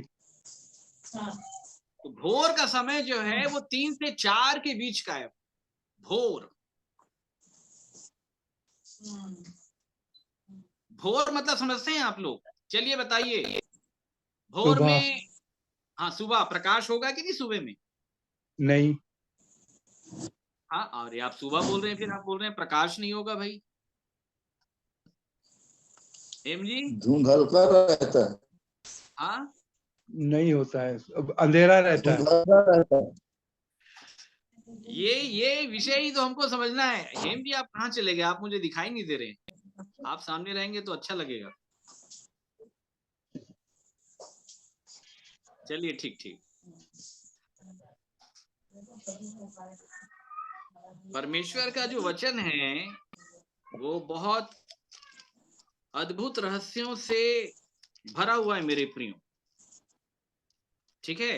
तो भोर का समय जो है वो 3 से 4 के बीच का है, भोर। भोर मतलब समझते हैं आप लोग? चलिए बताइए, भोर
सुबह।
में, हाँ सुबह प्रकाश होगा कि नहीं सुबह में?
नहीं।
हाँ, अरे आप सुबह बोल रहे हैं, फिर आप बोल रहे हैं प्रकाश नहीं होगा भाई। एम जी,
धुंध हल्का रहता है,
हाँ
नहीं होता है, अब अंधेरा रहता है।
धुंध हल्का रहता है।
ये विषय ही तो हमको समझना है। हेम जी आप कहाँ चले गए? आप मुझे दिखाई नहीं दे रहे। आप सामने रहेंगे तो अच्छा लगेगा। चलिए ठीक ठीक। परमेश्वर का जो वचन है वो बहुत अद्भुत रहस्यों से भरा हुआ है मेरे प्रियो, ठीक है?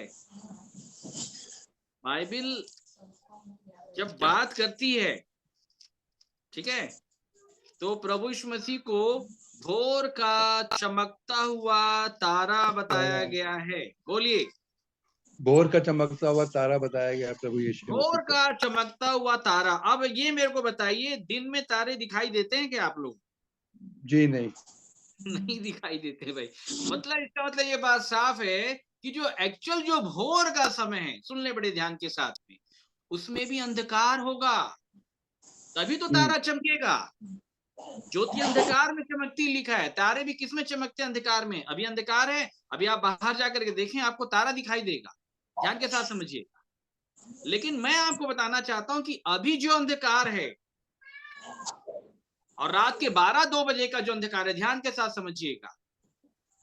बाइबिल जब बात करती है, ठीक है, तो प्रभु यीशु मसीह को भोर का चमकता हुआ तारा बताया गया है। बोलिए,
भोर का चमकता हुआ तारा बताया गया है प्रभु यीशु मसीह
भोर
को।
का चमकता हुआ तारा। अब ये मेरे को बताइए, दिन में तारे दिखाई देते हैं क्या आप लोग?
जी नहीं।
नहीं दिखाई देते भाई। मतलब इसका मतलब ये बात साफ है कि जो एक्चुअल जो भोर का समय है, सुन ले बड़े ध्यान के साथ में, उसमें भी अंधकार होगा, तभी तो तारा चमकेगा। ज्योति अंधकार में चमकती लिखा है, तारे भी किस में चमकते हैं? अंधकार में। अभी अंधकार है, अभी आप बाहर जाकर के देखें, आपको तारा दिखाई देगा। ध्यान के साथ समझिए। लेकिन मैं आपको बताना चाहता हूं कि अभी जो अंधकार है और रात के 12-2 बजे का जो अंधकार है, ध्यान के साथ समझिएगा,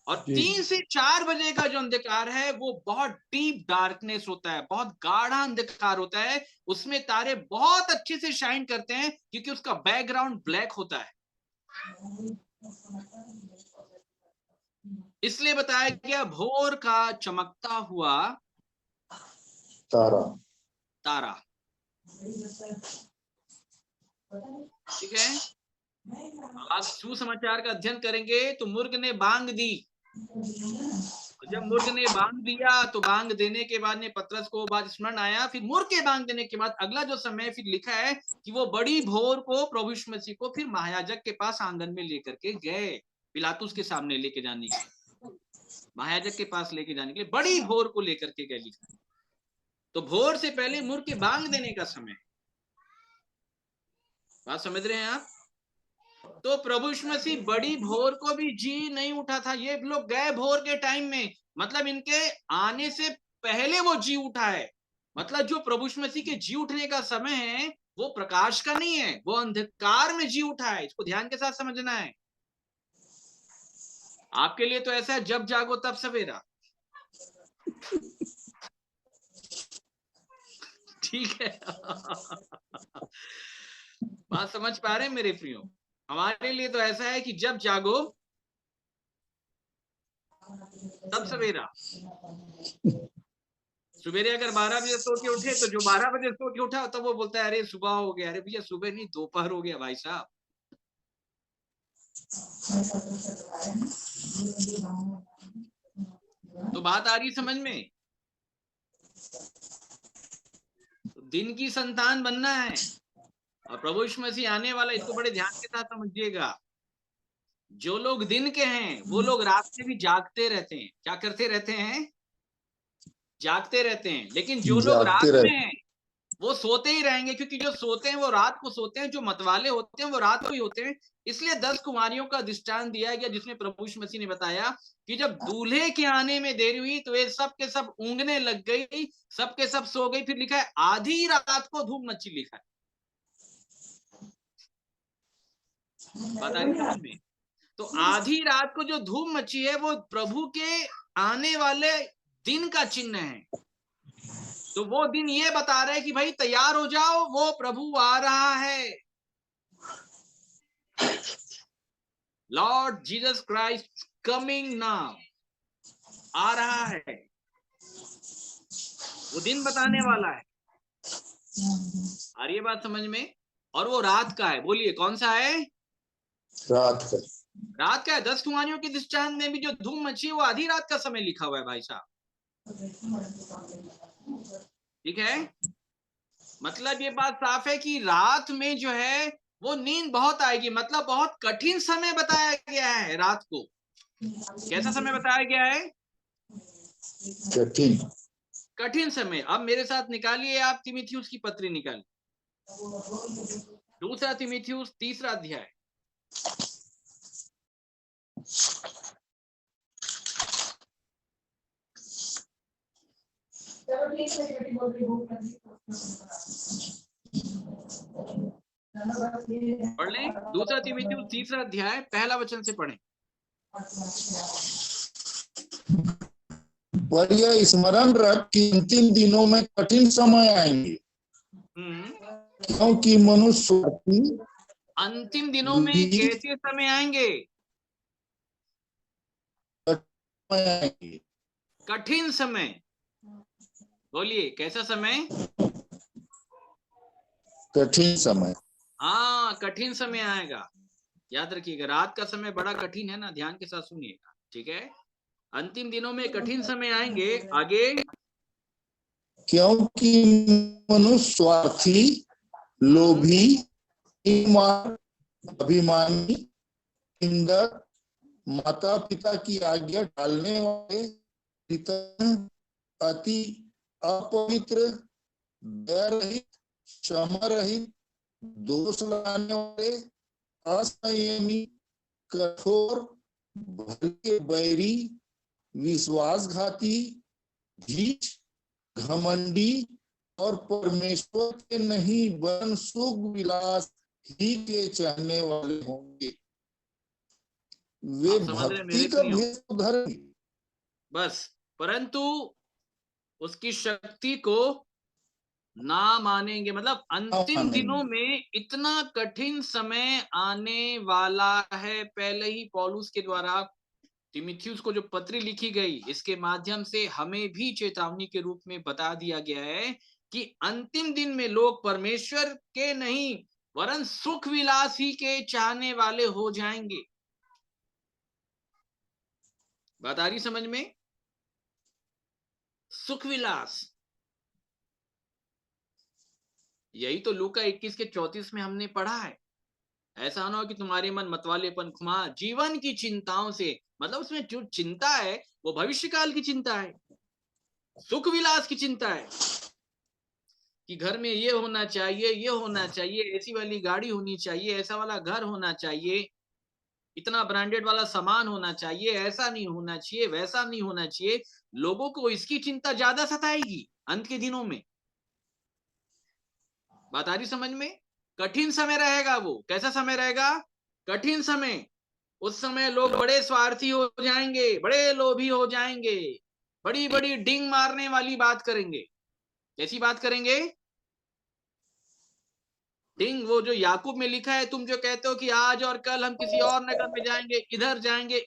और
जी
3 से 4 बजे का जो अंधकार है वो बहुत डीप डार्कनेस होता है, बहुत गाढ़ा अंधकार होता है। उसमें तारे बहुत अच्छे से शाइन करते हैं क्योंकि उसका बैकग्राउंड ब्लैक होता है। इसलिए बताया गया भोर का चमकता हुआ
तारा।
तारा, ठीक है? आप सुसमाचार का अध्ययन करेंगे तो मुर्ग ने बांग दी, जब मुर्ग ने बांग दिया तो बांग देने के बाद में पतरस को बात स्मरण आया। फिर मुर्ग के बांग देने के बाद अगला जो समय फिर लिखा है कि वो बड़ी भोर को प्रभु यीशु मसीह को फिर महायाजक के पास आंगन में लेकर के गए, पिलातुस के सामने लेके जाने के लिए, महायाजक के पास लेके जाने के लिए बड़ी भोर को लेकर के गए, लिखा है। तो भोर से पहले मुर्ग के बांग देने का समय। बात समझ रहे हैं आप? तो प्रभु यीशु मसीह बड़ी भोर को भी जी नहीं उठा था। ये लोग गए भोर के टाइम में, मतलब इनके आने से पहले वो जी उठा है। मतलब जो प्रभु यीशु मसीह के जी उठने का समय है वो प्रकाश का नहीं है, वो अंधकार में जी उठा है। इसको ध्यान के साथ समझना है। आपके लिए तो ऐसा है, जब जागो तब सवेरा। ठीक है। बात समझ पा रहे हैं मेरे प्रियो? हमारे लिए तो ऐसा है कि जब जागो तब सवेरा। सुबेरे अगर 12 बजे सो के उठे तो जो 12 बजे सो के उठा तब वो बोलता है अरे सुबह हो गया। अरे भैया सुबह नहीं, दोपहर हो गया भाई साहब। तो बात आ रही समझ में? दिन की संतान बनना है और प्रभु यीशु मसीह आने वाला, इसको बड़े ध्यान के साथ समझिएगा। जो लोग दिन के हैं वो लोग रात में भी जागते रहते हैं। क्या करते रहते हैं? जागते रहते हैं। लेकिन जो लोग रात में हैं वो सोते ही रहेंगे, क्योंकि जो सोते हैं वो रात को सोते हैं, जो मतवाले होते हैं वो रात को ही होते हैं। इसलिए 10 कुमारियों का दृष्टांत दिया गया, जिसमें प्रभु यीशु मसीह ने बताया कि जब दूल्हे के आने में देरी हुई तो ये सब के सब ऊँघने लग गई, सब के सब सो गई। फिर लिखा है आधी रात को धूप मची, लिखा है। बात आ रही समझ में? तो आधी रात को जो धूप मची है वो प्रभु के आने वाले दिन का चिन्ह है। तो वो दिन ये बता रहे हैं कि भाई तैयार हो जाओ, वो प्रभु आ रहा है। Lord Jesus Christ coming now, आ रहा है। वो दिन बताने वाला है। आ रही है बात समझ में? और वो रात का है। बोलिए कौन सा है?
रात का।
रात का है। 10 कुमारियों के दृष्टांत में भी जो धूम मची है वो आधी रात का समय लिखा हुआ है भाई साहब। ठीक है? मतलब ये बात साफ है कि रात में जो है वो नींद बहुत आएगी। मतलब बहुत कठिन समय बताया गया है रात को। कैसा समय बताया गया है?
कठिन।
कठिन समय। अब मेरे साथ निकालिए आप तीमुथियुस की पत्री निकालिए, 2 तीमुथियुस 3 अध्याय। पढ़ लें 2 तीमुथियुस 3 अध्याय, पहला वचन से पढ़ें।
पर यह स्मरण रख कि अंतिम दिनों में कठिन समय आएंगे, क्योंकि मनुष्य
अंतिम दिनों में कैसे समय आएंगे? कठिन समय। बोलिए कैसा समय?
कठिन समय।
हाँ, कठिन समय आएगा। याद रखिएगा, रात का समय बड़ा कठिन है ना, ध्यान के साथ सुनिएगा। ठीक है? अंतिम दिनों में कठिन समय आएंगे। आगे,
क्योंकि मनुष्य स्वार्थी, लोभी, अभिमानी, निंदक, माता पिता की आज्ञा टालने वाले, अति अपवित्र, दया रहित, क्षमा रहित, दोष लगाने वाले, असंयमी, कठोर, भले बैरी, विश्वासघाती, ढीठ, घमंडी और परमेश्वर के नहीं वरन सुख विलास ही के चाहने वाले होंगे। वे भक्ति का भेष धरेंगे,
बस, परंतु उसकी शक्ति को ना मानेंगे। मतलब अंतिम दिनों में इतना कठिन समय आने वाला है। पहले ही पौलुस के द्वारा तीमुथियुस को जो पत्री लिखी गई, इसके माध्यम से हमें भी चेतावनी के रूप में बता दिया गया है कि अंतिम दिन में लोग परमेश्वर के नहीं वरन सुख विलास ही के चाहने वाले हो जाएंगे। बात आ रही समझ में? सुख विलास, यही तो लूका 21 के 34 में हमने पढ़ा है। ऐसा ना हो कि तुम्हारे मन मतवालेपन, खुमा, जीवन की चिंताओं से, मतलब उसमें जो चिंता है वो भविष्य काल की चिंता है, सुख विलास की चिंता है कि घर में ये होना चाहिए, ये होना चाहिए, ऐसी वाली गाड़ी होनी चाहिए, ऐसा वाला घर होना चाहिए, इतना ब्रांडेड वाला सामान होना चाहिए, ऐसा नहीं होना चाहिए, वैसा नहीं होना चाहिए। लोगों को इसकी चिंता ज्यादा सताएगी अंत के दिनों में। बात आ रही समझ में? कठिन समय रहेगा वो। कैसा समय रहेगा? कठिन समय। उस समय लोग बड़े स्वार्थी हो जाएंगे, बड़े लोभी हो जाएंगे, बड़ी बड़ी डिंग मारने वाली बात करेंगे। कैसी बात करेंगे? डिंग, वो जो याकूब में लिखा है, तुम जो कहते हो कि आज और कल हम किसी और नगर में जाएंगे,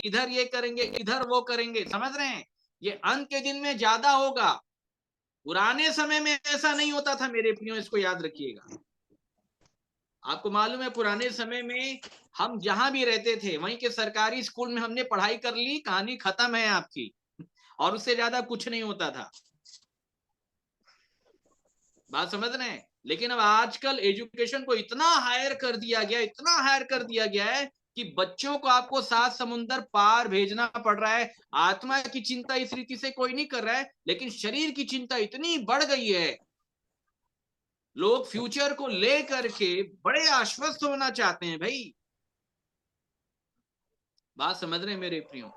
इधर ये करेंगे, इधर वो करेंगे। समझ रहे हैं? ये अंत के दिन में ज्यादा होगा। पुराने समय में ऐसा नहीं होता था मेरे प्रियो, इसको याद रखिएगा। आपको मालूम है पुराने समय में हम जहां भी रहते थे वहीं के सरकारी स्कूल में हमने पढ़ाई कर ली, कहानी खत्म है आपकी। और उससे ज्यादा कुछ नहीं होता था। बात समझ रहे हैं? लेकिन अब आजकल एजुकेशन को इतना हायर कर दिया गया, इतना हायर कर दिया गया है कि बच्चों को आपको 7 समुंदर पार भेजना पड़ रहा है। आत्मा की चिंता इस रीति से कोई नहीं कर रहा है, लेकिन शरीर की चिंता इतनी बढ़ गई है, लोग फ्यूचर को लेकर के बड़े आश्वस्त होना चाहते हैं भाई। बात समझ रहे हैं मेरे प्रियो?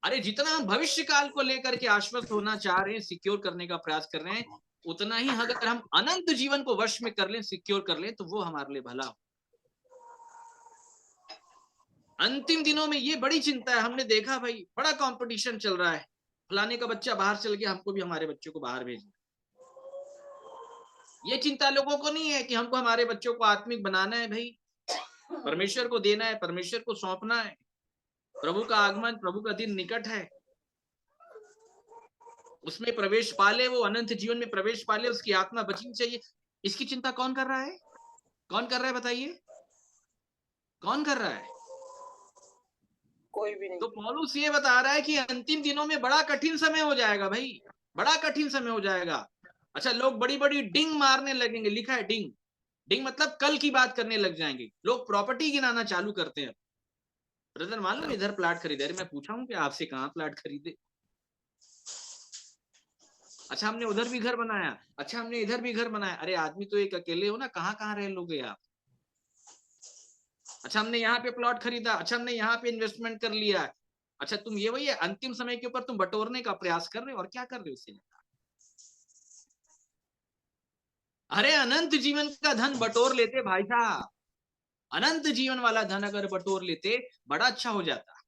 अरे जितना हम भविष्य काल को लेकर के आश्वस्त होना चाह रहे हैं, सिक्योर करने का प्रयास कर रहे हैं, उतना ही अगर हम अनंत जीवन को वश में कर लें, सिक्योर कर लें, तो वो हमारे लिए भला हो। अंतिम दिनों में ये बड़ी चिंता है। हमने देखा भाई बड़ा कंपटीशन चल रहा है, फलाने का बच्चा बाहर चल गया, हमको भी हमारे बच्चों को बाहर भेजना। ये चिंता लोगों को नहीं है कि हमको हमारे बच्चों को आत्मिक बनाना है भाई, परमेश्वर को देना है, परमेश्वर को सौंपना है। प्रभु का आगमन, प्रभु का दिन निकट है, उसमें प्रवेश पाले, वो अनंत जीवन में प्रवेश पाले, उसकी आत्मा बचनी चाहिए। इसकी चिंता कौन कर रहा है? कौन कर रहा है बताइए? कौन कर रहा है?
कोई भी नहीं।
तो पौलुस ये बता रहा है कि अंतिम दिनों में बड़ा कठिन समय हो जाएगा भाई, बड़ा कठिन समय हो जाएगा। अच्छा, लोग बड़ी बड़ी डिंग मारने लगेंगे, लिखा है डिंग। डिंग मतलब कल की बात करने लग जाएंगे। लोग प्रॉपर्टी गिनाना चालू करते हैं। ब्रदर मालूम इधर प्लाट खरीदे, अरे मैं पूछा हूं कि आपसे कहाँ प्लाट खरीदे? अच्छा हमने उधर भी घर बनाया, अच्छा हमने इधर भी घर बनाया। अरे आदमी तो एक अकेले हो ना, कहाँ कहाँ रह लोगे आप? अच्छा हमने यहाँ पे प्लॉट खरीदा, अच्छा हमने यहाँ पे इन्वेस्टमेंट कर लिया। अच्छा तुम ये वही है, अंतिम समय के ऊपर तुम बटोरने का प्रयास कर रहे हो, और क्या कर रहे हो उससे? अरे अनंत जीवन का धन बटोर लेते भाई साहब, अनंत जीवन वाला धन अगर बटोर लेते, बड़ा अच्छा हो जाता।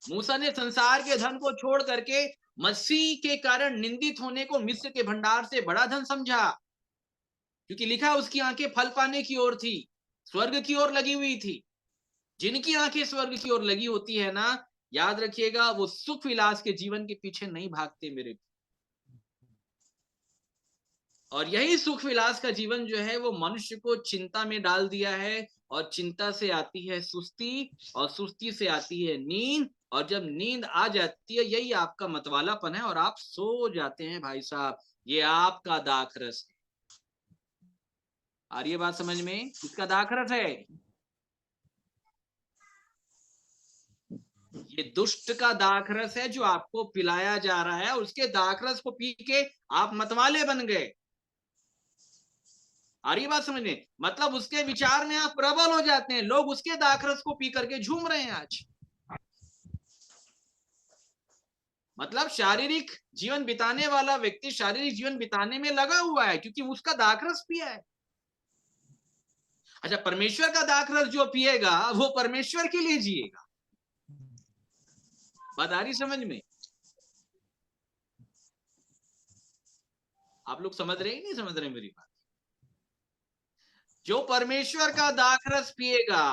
मूसा ने संसार के धन को छोड़ करके मसीह के कारण निंदित होने को मिस्र के भंडार से बड़ा धन समझा, क्योंकि लिखा उसकी आंखें फल पाने की ओर थी, स्वर्ग की ओर लगी हुई थी। जिनकी आंखें स्वर्ग की ओर लगी होती है ना, याद रखिएगा, वो सुख विलास के जीवन के पीछे नहीं भागते मेरे। और यही सुख विलास का जीवन जो है वो मनुष्य को चिंता में डाल दिया है, और चिंता से आती है सुस्ती, और सुस्ती से आती है नींद, और जब नींद आ जाती है, यही आपका मतवालापन है, और आप सो जाते हैं भाई साहब। ये आपका दाखरस है। आ रही है बात समझ में? इसका दाखरस है, ये दुष्ट का दाखरस है जो आपको पिलाया जा रहा है। उसके दाखरस को पी के आप मतवाले बन गए। आ रही बात समझने? मतलब उसके विचार में आप प्रबल हो जाते हैं। लोग उसके दाखरस को पी करके झूम रहे हैं आज। मतलब शारीरिक जीवन बिताने वाला व्यक्ति शारीरिक जीवन बिताने में लगा हुआ है, क्योंकि उसका दाखरस पिया है। अच्छा, परमेश्वर का दाखरस जो पिएगा वो परमेश्वर के लिए जिएगा। बात आ रही समझ में? आप लोग समझ रहे हैं नहीं समझ रहे मेरी बात? जो परमेश्वर का दाखरस पिएगा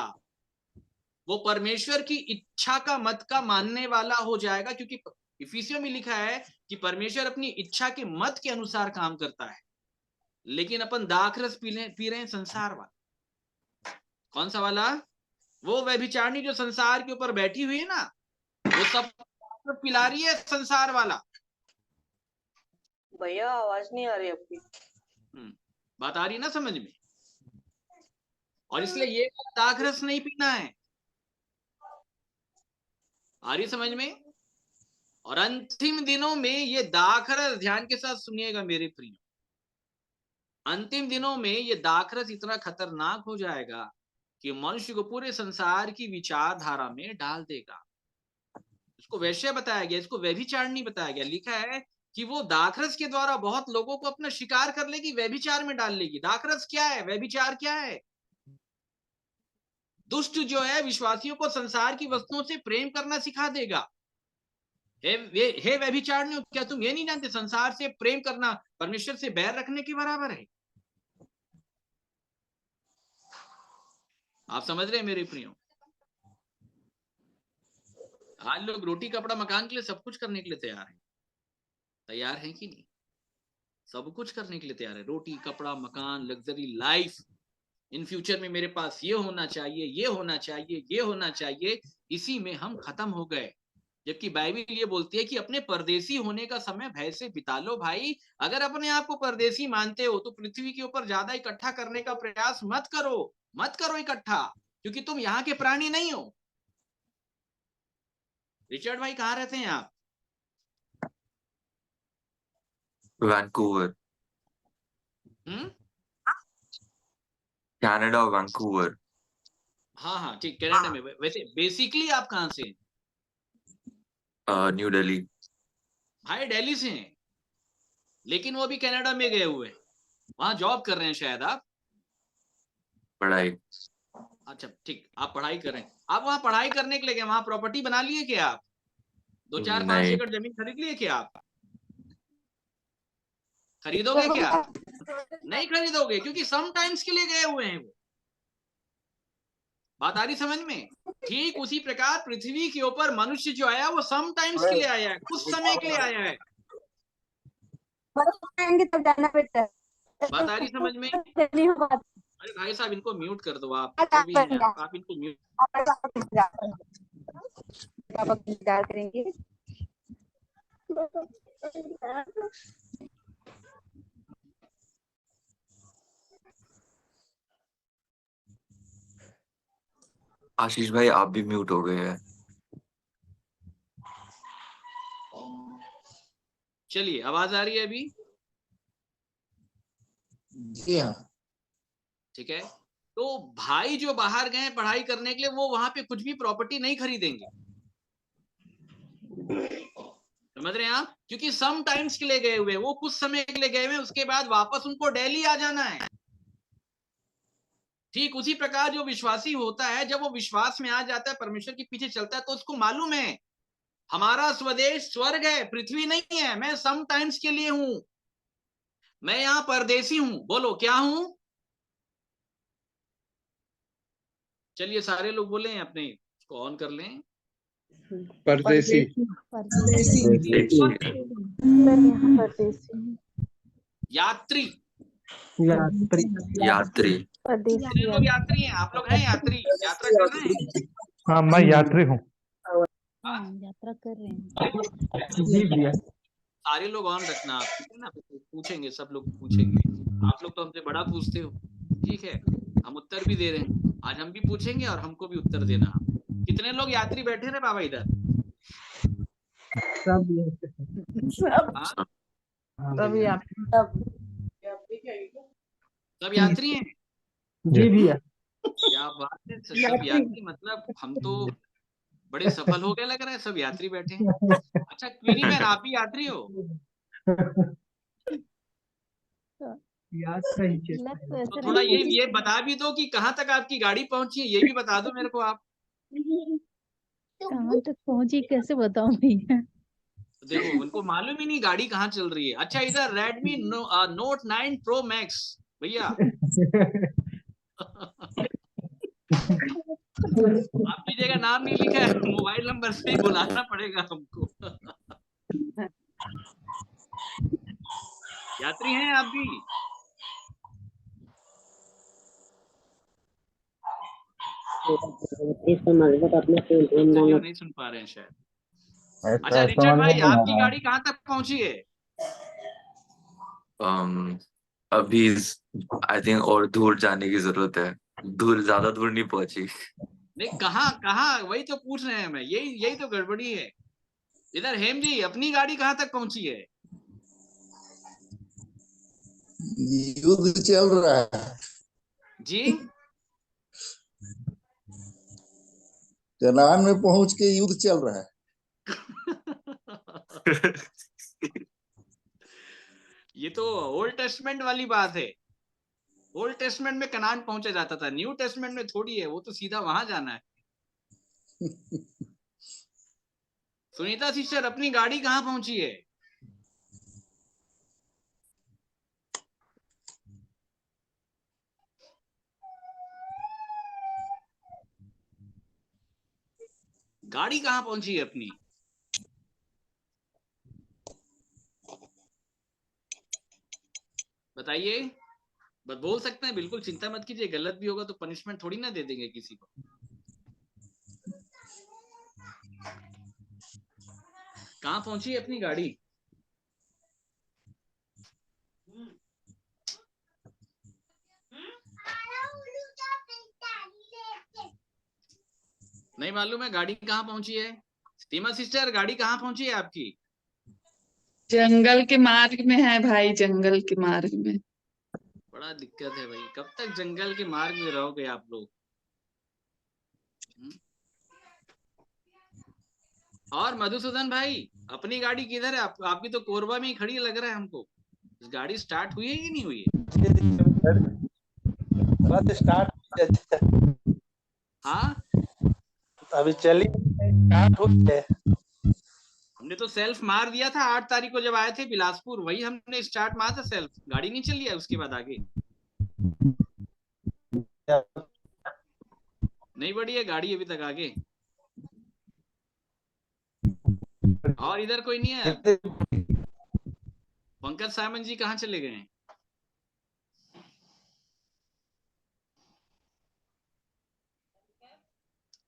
वो परमेश्वर की इच्छा का मत का मानने वाला हो जाएगा, क्योंकि इफिसियों में लिखा है कि परमेश्वर अपनी इच्छा के मत के अनुसार काम करता है। लेकिन अपन दाखरस पी रहे हैं संसार वाला। कौन सा वाला? वो व्यभिचारिणी जो संसार के ऊपर बैठी हुई है ना, वो सब पिला रही है संसार वाला।
भैया आवाज नहीं आ रही आपकी।
बात आ रही ना समझ में? और इसलिए ये दाखरस नहीं पीना है। आ रही समझ में? और अंतिम दिनों में ये दाखरस, ध्यान के साथ सुनिएगा मेरे प्रिय, अंतिम दिनों में ये दाखरस इतना खतरनाक हो जाएगा कि मनुष्य को पूरे संसार की विचारधारा में डाल देगा। इसको वैश्य बताया गया, इसको व्यभिचारिणी बताया गया। लिखा है कि वो दाखरस के द्वारा बहुत लोगों को अपना शिकार कर लेगी, व्यभिचार में डाल लेगी। दाखरस क्या है? व्यभिचार क्या है? दुष्ट जो है विश्वासियों को संसार की वस्तुओं से प्रेम करना सिखा देगा। हे व्यभिचारिणी, क्या तुम ये नहीं जानते संसार से प्रेम करना परमेश्वर से बैर रखने के बराबर है? आप समझ रहे हैं मेरे प्रियो? आज लोग रोटी कपड़ा मकान के लिए सब कुछ करने के लिए तैयार हैं। तैयार हैं कि नहीं? सब कुछ करने के लिए तैयार है। रोटी कपड़ा मकान, लग्जरी लाइफ। इन फ्यूचर में मेरे पास ये होना चाहिए, ये होना चाहिए, ये होना चाहिए। इसी में हम खत्म हो गए। जबकि बाइबल ये बोलती है कि अपने परदेसी होने का समय भय से बिता लो भाई। अगर अपने आप को परदेसी मानते हो तो पृथ्वी के ऊपर ज्यादा इकट्ठा करने का प्रयास मत करो इकट्ठा, क्योंकि तुम यहाँ के प्राणी नहीं हो। रिचर्ड भाई कहाँ रहते हैं आप?
Vancouver, Canada, Vancouver.
हाँ हाँ ठीक, कनाडा में। वैसे बेसिकली आप कहाँ से हैं?
न्यू दिल्ली।
भाई दिल्ली से हैं, लेकिन वो भी कनाडा में गए हुए हैं, वहां जॉब कर रहे हैं शायद आप।
पढ़ाई।
अच्छा ठीक, आप पढ़ाई कर रहे हैं। आप वहां पढ़ाई करने के लिए गए, वहां प्रॉपर्टी बना लिए क्या आप? 2-4-5
नहीं।
एकड़ जमीन खरीद लिए क्या आप? खरीदोगे क्या? नहीं खरीदोगे, क्योंकि सम टाइम्स के लिए गए हुए हैं वो। बात आ रही समझ में? ठीक उसी प्रकार पृथ्वी के ऊपर मनुष्य जो आया वो सम टाइम्स के लिए आया है, कुछ समय के लिए आया है।
तब जाना बेटा।
बात आ रही समझ में? अरे भाई साहब इनको म्यूट कर दो आप, जो भी हैं आप इनको म्यूट।
करेंगे।
आशीष भाई आप भी म्यूट हो गए हैं।
चलिए, आवाज आ रही है अभी?
जी हाँ।
ठीक है, तो भाई जो बाहर गए पढ़ाई करने के लिए, वो वहां पे कुछ भी प्रॉपर्टी नहीं खरीदेंगे। समझ रहे हैं आप? क्योंकि सम टाइम्स के लिए गए हुए, वो कुछ समय के लिए गए हुए, उसके बाद वापस उनको दिल्ली आ जाना है। ठीक उसी प्रकार जो विश्वासी होता है, जब वो विश्वास में आ जाता है, परमेश्वर के पीछे चलता है, तो उसको मालूम है हमारा स्वदेश स्वर्ग है, पृथ्वी नहीं है। मैं सम टाइम्स के लिए हूं, मैं यहाँ परदेसी हूं। बोलो क्या हूं? चलिए सारे लोग बोले, अपने इसको ऑन कर लें।
परदेसी।
यात्री।
यात्री।
कितने लोग यात्री हैं? आप लोग हैं यात्री, यात्रा कर रहे हैं?
हाँ मैं यात्री हूँ।
यात्रा कर रहे हैं।
जी भैया।
सारे लोग ऑन रखना आप, ठीक है ना? पूछेंगे, सब लोग पूछेंगे। आप लोग तो हमसे बड़ा पूछते हो, ठीक है, हम उत्तर भी दे रहे हैं। आज हम भी पूछेंगे और हमको भी उत्तर देना। कितने लोग यात्री बैठे रहे बाबा इधर? सब यात्री हैं?
जी भैया।
क्या बात है, सब यात्री। मतलब हम तो बड़े सफल हो गए लग रहा है, सब यात्री बैठे हैं। अच्छा क्वीनी मैन, आप भी यात्री हो? तो थोड़ा ये बता भी दो कि कहाँ तक आपकी गाड़ी पहुंची है, ये भी बता दो मेरे को आप।
कहाँ तक पहुंची कैसे बताऊं भैया?
तो देखो उनको मालूम ही नहीं गाड़ी कहाँ चल रही है। अच्छा इधर Redmi Note 9 Pro Max भैया। आपकी जगह नाम नहीं लिखा है, मोबाइल नंबर से ही बुलाना पड़ेगा हमको। यात्री हैं आप भी? चलिए नहीं सुन पा रहे हैं शायद। अच्छा रिचर्ड भाई, आपकी गाड़ी कहाँ तक पहुंची है?
अभी आई थिंक और दूर जाने की जरूरत है। ज्यादा दूर नहीं पहुंची।
नहीं कहाँ, वही तो पूछ रहे हैं मैं, यही तो गड़बड़ी है। इधर हेम जी, अपनी गाड़ी कहाँ तक पहुंची है?
युद्ध चल रहा है
जी।
कनान में पहुंच के युद्ध चल रहा है।
ये तो ओल्ड टेस्टमेंट वाली बात है। ओल्ड टेस्टमेंट में कनान पहुंचा जाता था, न्यू टेस्टमेंट में थोड़ी है, वो तो सीधा वहां जाना है। सुनीता सिस्टर, अपनी गाड़ी कहाँ पहुंची है? गाड़ी कहाँ पहुंची है अपनी? बताइए। बस बोल सकते हैं, बिल्कुल चिंता मत कीजिए, गलत भी होगा तो पनिशमेंट थोड़ी ना दे देंगे किसी को। कहाँ पहुंची अपनी गाड़ी? नहीं मालूम है गाड़ी कहाँ पहुंची है? सीमा सिस्टर, गाड़ी कहाँ पहुंची है आपकी?
जंगल के मार्ग में है भाई, जंगल के मार्ग में।
बड़ा दिक्कत है भाई, कब तक जंगल के मार्ग में रहोगे आप लोग? और मधुसूदन भाई, अपनी गाड़ी किधर है? आपकी तो कोरबा में ही खड़ी लग रहा है हमको। गाड़ी स्टार्ट हुई है कि नहीं हुई है?
बस स्टार्ट।
हाँ,
अभी चली स्टार्ट हुई है।
हमने तो सेल्फ मार दिया था 8 तारीख को जब आए थे बिलासपुर, वही हमने स्टार्ट मारा था सेल्फ, गाड़ी नहीं चली है उसके बाद आगे नहीं बढ़ी है गाड़ी अभी तक आगे। और इधर कोई नहीं है? पंकज सामन जी कहाँ चले गए?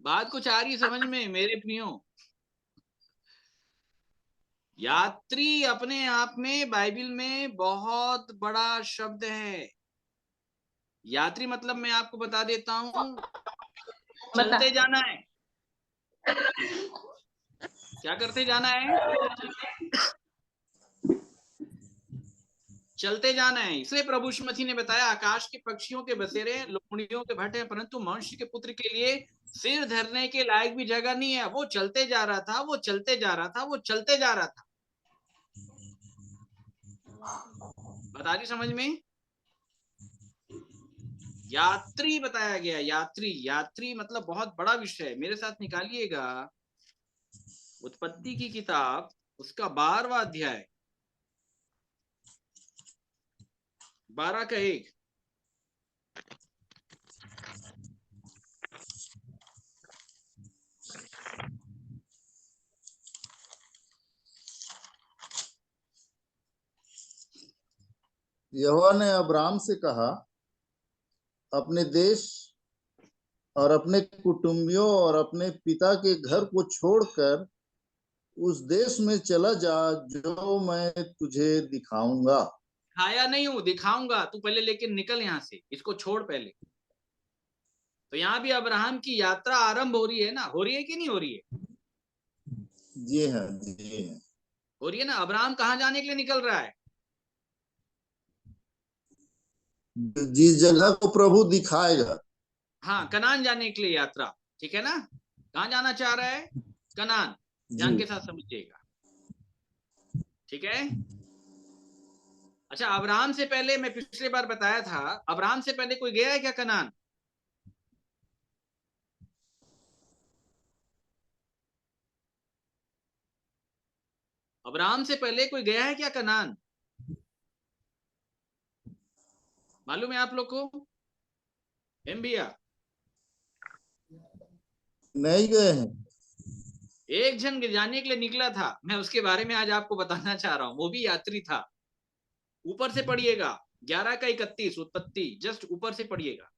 बात कुछ आ रही है समझ में मेरे प्रियो? यात्री अपने आप में बाइबल में बहुत बड़ा शब्द है। यात्री मतलब मैं आपको बता देता हूं, चलते जाना है। क्या करते जाना है? चलते जाना है। इसलिए प्रभु यीशु मसीह ने बताया, आकाश के पक्षियों के बसेरे लोमड़ियों के भट्ट हैं, परंतु मनुष्य के पुत्र के लिए सिर धरने के लायक भी जगह नहीं है। वो चलते जा रहा था, वो चलते जा रहा था, वो चलते जा रहा था। बता रही समझ में? यात्री बताया गया, यात्री। यात्री मतलब बहुत बड़ा विषय है। मेरे साथ निकालिएगा उत्पत्ति की किताब, उसका 12वां अध्याय, 12 का 1।
यहोवा ने अब्राम से कहा, अपने देश और अपने कुटुंबियों और अपने पिता के घर को छोड़कर उस देश में चला जा जो मैं तुझे दिखाऊंगा।
खाया नहीं हूं, दिखाऊंगा। तू पहले लेकिन निकल यहां से, इसको छोड़ पहले। तो यहाँ भी अब्राहम की यात्रा आरंभ हो रही है ना? हो रही है कि नहीं हो रही है?
जी हाँ, जी हाँ,
हो रही है ना। अब्राहम कहाँ जाने के लिए निकल रहा है?
जिस जगह को प्रभु दिखाएगा।
हाँ, कनान जाने के लिए यात्रा। ठीक है ना? कहाँ जाना चाह रहा है? कनान। ध्यान के साथ समझिएगा, ठीक है? अच्छा, अब्राहम से पहले, मैं पिछले बार बताया था, अब्राहम से पहले कोई गया है क्या कनान? अब्राहम से पहले कोई गया है क्या कनान? मालूम है आप लोग को? एमबिया
नहीं गए हैं।
एक जन जाने के लिए निकला था, मैं उसके बारे में आज आपको बताना चाह रहा हूं। वो भी यात्री था। ऊपर से पढ़िएगा, 11 का 31, उत्पत्ति, जस्ट ऊपर से पढ़िएगा।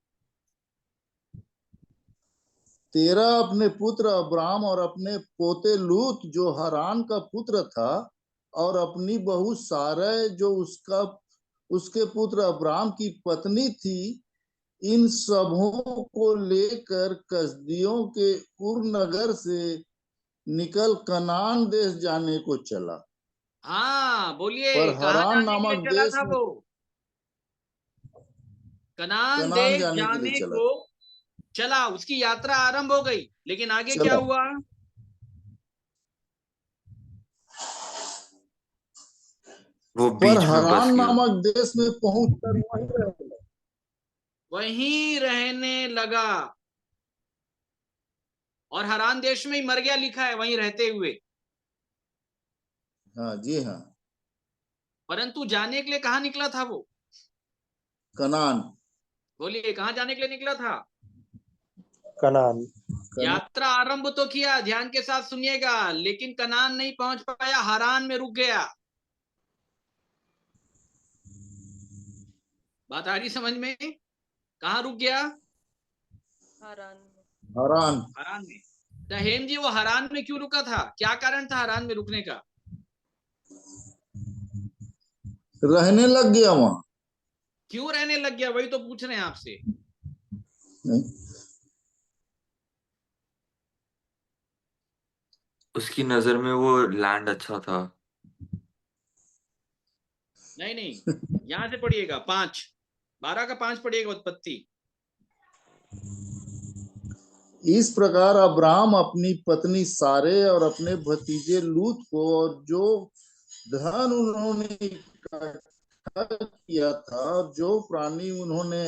तेरा अपने पुत्र अब्राम और अपने पोते लूत जो हारान का पुत्र था, और अपनी बहू सारै जो उसके पुत्र अब्राम की पत्नी थी, इन सबों को लेकर कसदियों के उर नगर से निकल कनान देश जाने को चला।
हाँ बोलिए,
पर
कहाँ
हारान
जाने के लिए
नामक
चला
देश
था
में,
वो? कनान
कनान
देश
जाने के लिए
जाने
चला
को चला। उसकी यात्रा आरंभ हो गई, लेकिन आगे क्या
चला।
हुआ?
वो
पर
बीच में बस
हारान
गया।
नामक देश में पहुंचकर
वहीं रहने लगा। और हरान देश में ही मर गया, लिखा है वहीं रहते हुए।
हाँ जी हाँ,
परंतु जाने के लिए कहाँ निकला था वो?
कनान।
बोलिए, कहाँ जाने के लिए निकला था?
कनान।
यात्रा आरंभ तो किया, ध्यान के साथ सुनिएगा, लेकिन कनान नहीं पहुंच पाया, हारान में रुक गया। बात आ रही समझ में? कहाँ रुक गया?
हारान।
हारान में। तो हेम जी वो हरान में क्यों रुका था? क्या कारण था हरान में रुकने का?
रहने लग गया वहां।
क्यों रहने लग गया, वही तो पूछ रहे हैं आपसे।
नहीं,
उसकी नजर में वो लैंड अच्छा था।
नहीं, यहां से पढ़िएगा 5, 12 का 5 पढ़िएगा उत्पत्ति।
इस प्रकार अब्राहम अपनी पत्नी सारे और अपने भतीजे लूत को और जो धन उन्होंने इकट्ठा किया था और जो प्राणी उन्होंने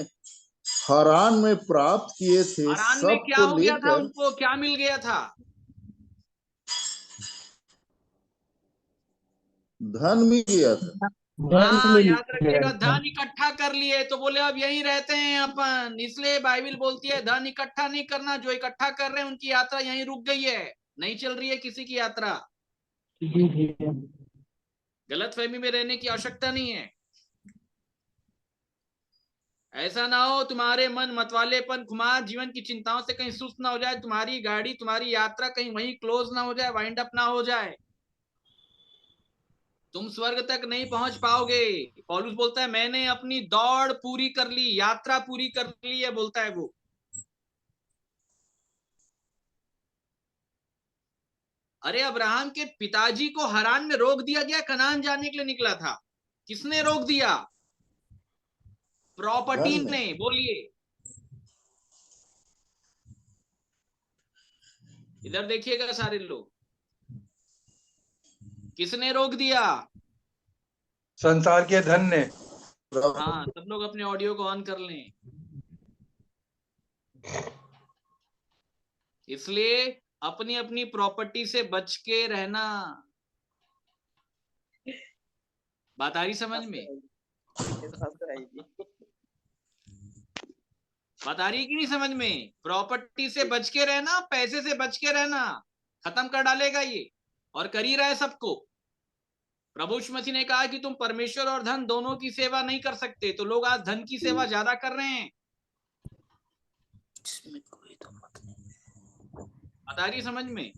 हरान में प्राप्त किए थे
हरान में क्या
सबको
हो गया था?
लेकर,
उनको क्या मिल गया था?
धन मिल गया था।
हाँ, याद रखिएगा, धन इकट्ठा कर लिए तो बोले अब यहीं रहते हैं अपन। इसलिए बाइबिल बोलती है धन इकट्ठा नहीं करना। जो इकट्ठा कर रहे हैं उनकी यात्रा यहीं रुक गई है, नहीं चल रही है किसी की यात्रा। गलतफहमी में रहने की आवश्यकता नहीं है। ऐसा ना हो तुम्हारे मन मतवालेपन, खुमार, जीवन की चिंताओं से कहीं सुस्त ना हो जाए तुम्हारी गाड़ी, तुम्हारी यात्रा कहीं वहीं क्लोज ना हो जाए, वाइंड अप ना हो जाए, तुम स्वर्ग तक नहीं पहुंच पाओगे। पौलुस बोलता है मैंने अपनी दौड़ पूरी कर ली, यात्रा पूरी कर ली है, बोलता है वो। अरे अब्राहम के पिताजी को हरान में रोक दिया गया, कनान जाने के लिए निकला था। किसने रोक दिया? प्रॉपर्टी ने। बोलिए, इधर देखिएगा सारे लोग, किसने रोक दिया?
संसार के धन ने।
हाँ, सब लोग अपने ऑडियो को ऑन कर लें। इसलिए अपनी अपनी प्रॉपर्टी से बच के रहना। बात आ रही समझ में? बात आ रही है कि नहीं समझ में? प्रॉपर्टी से बच के रहना, पैसे से बच के रहना, खत्म कर डालेगा ये, और कर ही रहा है सबको। प्रभु यीशु मसीह ने कहा कि तुम परमेश्वर और धन दोनों की सेवा नहीं कर सकते, तो लोग आज धन की सेवा ज्यादा कर रहे हैं। बात आ रही समझ में?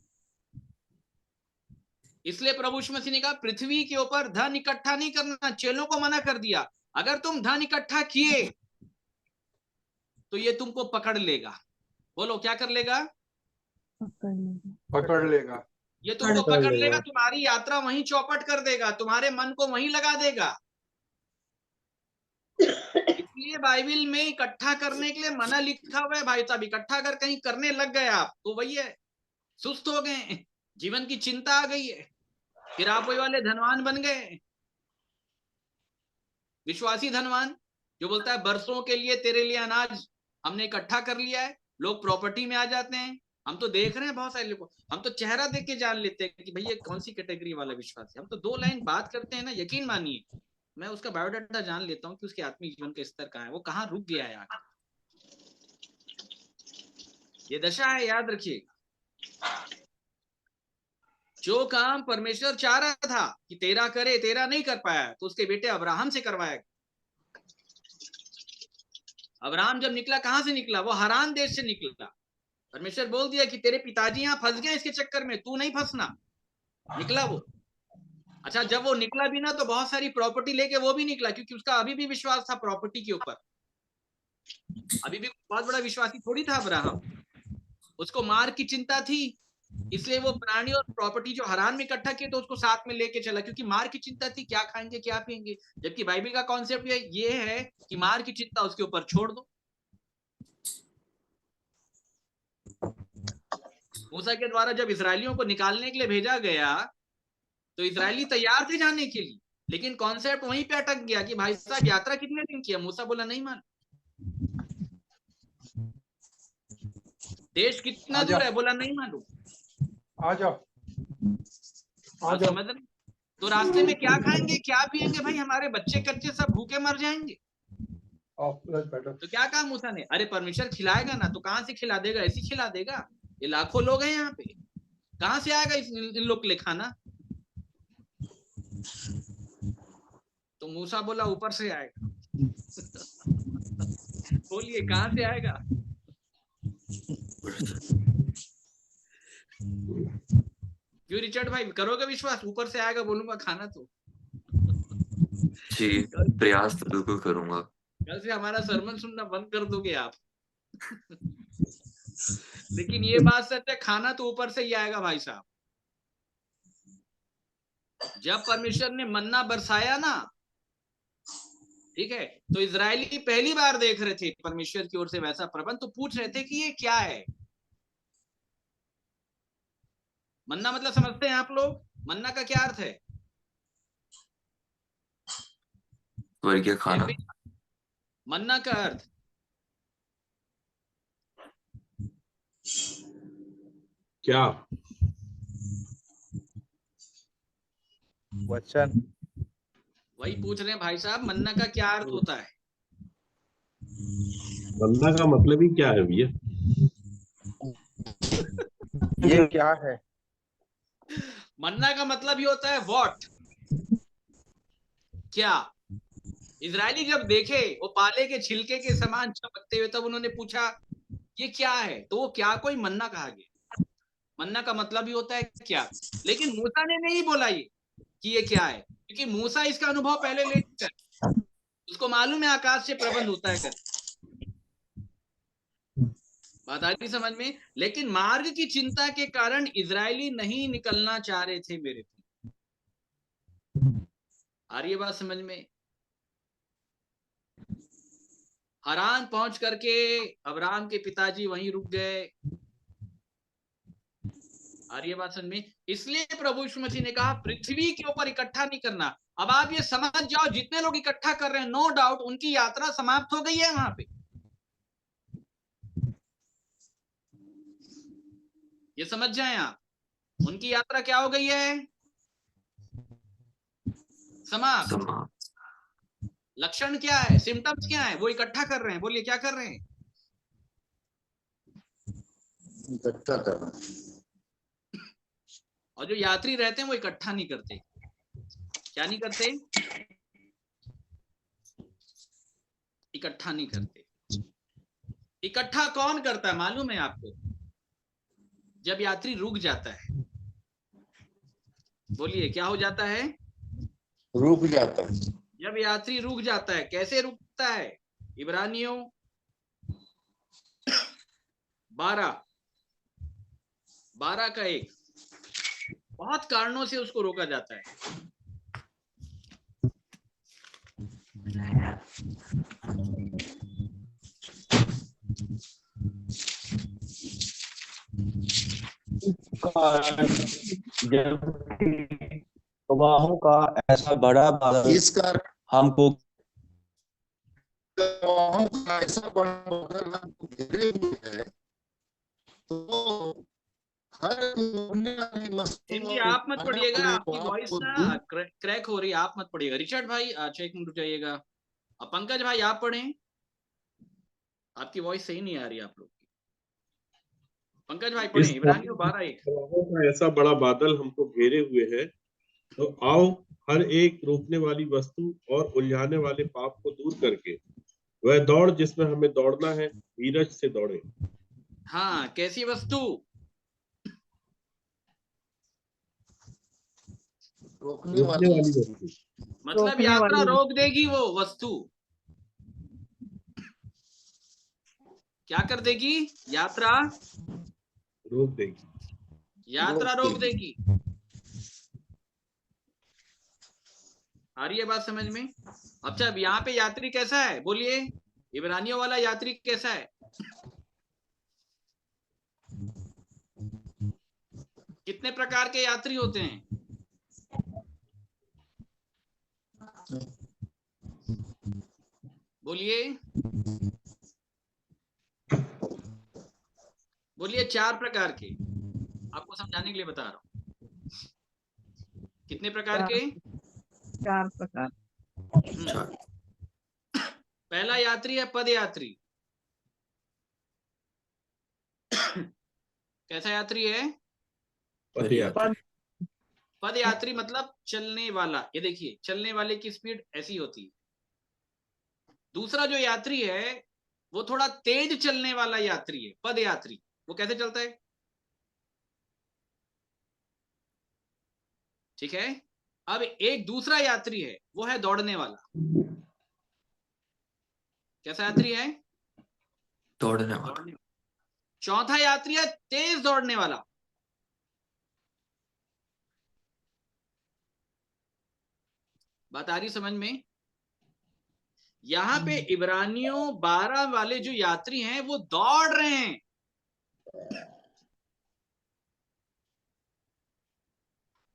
इसलिए प्रभु यीशु मसीह ने कहा पृथ्वी के ऊपर धन इकट्ठा नहीं करना। चेलों को मना कर दिया, अगर तुम धन इकट्ठा किए तो ये तुमको पकड़ लेगा। बोलो क्या कर लेगा?
पकड़ लेगा।
ये तुमको पकड़ लेगा, तुम्हारी यात्रा वहीं चौपट कर देगा, तुम्हारे मन को वहीं लगा देगा। इसलिए बाइबिल में इकट्ठा करने के लिए मना लिखा हुआ है भाई साहब। इकट्ठा अगर कहीं करने लग गए आप तो वही है, सुस्त हो गए, जीवन की चिंता आ गई है, फिर आप वही वाले धनवान बन गए। विश्वासी धनवान जो बोलता है बरसों के लिए तेरे लिए अनाज हमने इकट्ठा कर लिया है। लोग प्रॉपर्टी में आ जाते हैं। हम तो देख रहे हैं बहुत सारे लोग, हम तो चेहरा देख के जान लेते हैं कि भाई ये कौन सी कैटेगरी वाला विश्वासी। हम तो 2 लाइन बात करते हैं ना, यकीन मानिए मैं उसका बायोडाटा जान लेता हूँ कि उसके आत्मिक जीवन का स्तर कहाँ है, वो कहाँ रुक गया है आगे। ये दशा है, याद रखिएगा। जो काम परमेश्वर चाह रहा था कि तेरा करे, तेरा नहीं कर पाया, तो उसके बेटे अब्राहम से करवाया। अब्राहम जब निकला, कहां से निकला? वो हरान देश से निकला। परमेश्वर बोल दिया कि तेरे पिताजी यहां फंस गए इसके चक्कर में, तू नहीं फंसना। निकला वो। अच्छा, जब वो निकला भी ना तो बहुत सारी प्रॉपर्टी लेके वो भी निकला, क्योंकि उसका अभी भी विश्वास था प्रॉपर्टी के ऊपर। अभी भी बहुत बड़ा विश्वासी थोड़ी था अब्राहम, उसको मार की चिंता थी। इसलिए वो प्राणी और प्रॉपर्टी जो हरान में इकट्ठा किए तो उसको साथ में लेके चला, क्योंकि मार की चिंता थी, क्या खाएंगे क्या पिएंगे। जबकि बाइबल का कॉन्सेप्ट ये है कि मार की चिंता उसके ऊपर छोड़ दो। मूसा के द्वारा जब इजरायलियों को निकालने के लिए भेजा गया तो इजरायली तैयार थे जाने के लिए, लेकिन कॉन्सेप्ट वहीं पे अटक गया कि भाई साहब यात्रा कितने दिन की है। मूसा बोला नहीं मान। देश कितना दूर है, बोला नहीं मालूम।
आ जाओ
समझ रहे? तो रास्ते में क्या खाएंगे क्या पिएंगे, भाई हमारे बच्चे कच्चे सब भूखे मर जाएंगे। तो क्या कहा मूसा ने? अरे परमेश्वर खिलाएगा ना, तो कहां से खिला देगा? ऐसी खिला देगा। ये लाखों लोग हैं यहाँ पे, कहां से आएगा इन लोग के लिए खाना? तो मूसा बोला ऊपर से आएगा। बोलिए कहां से आएगा? क्यों रिचर्ड भाई, करोगे विश्वास? ऊपर से आएगा बोलूंगा खाना तो।
जी, प्रयास तो बिल्कुल करूंगा।
कल से हमारा सरमन सुनना बंद कर दोगे आप। लेकिन ये बात सच है, खाना तो ऊपर से ही आएगा भाई साहब। जब परमेश्वर ने मन्ना बरसाया ना, ठीक है, तो इजरायली पहली बार देख रहे थे परमेश्वर की ओर से वैसा प्रबंध, तो पूछ रहे थे कि ये क्या है। मन्ना मतलब समझते हैं आप लोग? मन्ना का क्या अर्थ है?
स्वर्गीय खाना।
मन्ना का अर्थ
क्या?
वचन।
वही पूछ रहे हैं भाई साहब, मन्ना का क्या अर्थ होता है?
मन्ना का मतलब ही क्या है भैया?
ये क्या है?
मन्ना का मतलब ही होता है व्हाट, क्या। इजरायली जब देखे वो पाले के छिलके के समान चमकते हुए, तब उन्होंने पूछा ये क्या है, तो वो क्या कोई मन्ना कहा गया। मन्ना का मतलब ही होता है क्या। लेकिन मूसा ने नहीं बोला ये कि ये क्या है, क्योंकि मूसा इसका अनुभव पहले ले चुका है, उसको मालूम है आकाश से प्रबंध होता है कर। बात आ गई समझ में? लेकिन मार्ग की चिंता के कारण इजरायली नहीं निकलना चाह रहे थे मेरे। आ रही है बात समझ में? हरान पहुंच करके अब्राहम के पिताजी वहीं रुक गए। आ रही है बात समझ में? इसलिए प्रभु यीशु मसीह ने कहा पृथ्वी के ऊपर इकट्ठा नहीं करना। अब आप ये समझ जाओ, जितने लोग इकट्ठा कर रहे हैं, नो डाउट उनकी यात्रा समाप्त हो गई है वहां पे। ये समझ जाएं आप, उनकी यात्रा क्या हो गई है? समाप्त। लक्षण क्या है, सिम्टम्स क्या है? वो इकट्ठा कर रहे हैं, बोलिए क्या कर रहे हैं?
इकट्ठा कर रहे हैं।
और जो यात्री रहते हैं वो इकट्ठा नहीं करते। क्या नहीं करते? इकट्ठा नहीं करते। इकट्ठा कौन करता है मालूम है आपको? जब यात्री रुक जाता है। बोलिए क्या हो जाता है?
रुक जाता है।
जब यात्री रुक जाता है। कैसे रुकता है? इब्रानियों 12 का 1, बहुत कारणों से उसको रोका जाता है।
गवाहों का ऐसा बड़ा बादल
इस कारण
हमको
गवाहों का ऐसा बड़ा बादल हमको घेरे हुए है, तो हर
जी आप मत पढ़िएगा, आपकी वॉइस ना क्रैक हो रही है, आप मत पढ़िएगा। रिचर्ड भाई अच्छा 1 मिनट रुक जाइएगा। पंकज भाई आप पढ़ें, आपकी वॉइस सही नहीं आ रही आप लोग की। पंकज भाई पढ़ें इब्रानियों 12:1।
गवाहों का ऐसा बड़ा बादल हमको घेरे हुए है, तो आओ हर एक रोकने वाली वस्तु और उलझाने वाले पाप को दूर करके वह दौड़ जिसमें हमें दौड़ना है, धीरज से दौड़े।
हाँ, कैसी वस्तु?
रोकने वाली
वस्तु,
मतलब यात्रा रोक देगी वो वस्तु। क्या कर देगी? यात्रा
रोक देगी।
यात्रा रोक देगी। आ रही है बात समझ में? अच्छा अब यहाँ पे यात्री कैसा है? बोलिए इब्रानियों वाला यात्री कैसा है? कितने प्रकार के यात्री होते हैं? बोलिए बोलिए 4 प्रकार के। आपको समझाने के लिए बता रहा हूं। कितने प्रकार के?
4 प्रकार।
पहला यात्री है पद यात्री। कैसा यात्री है? पद यात्री मतलब चलने वाला। ये देखिए चलने वाले की स्पीड ऐसी होती है। दूसरा जो यात्री है वो थोड़ा तेज चलने वाला यात्री है, पद यात्री। वो कैसे चलता है? ठीक है। अब एक दूसरा यात्री है, वो है दौड़ने वाला। कैसा यात्री है?
दौड़ने वाला।
चौथा यात्री है तेज दौड़ने वाला। बात आ रही समझ में? यहां पे इब्रानियों 12 वाले जो यात्री हैं वो दौड़ रहे हैं।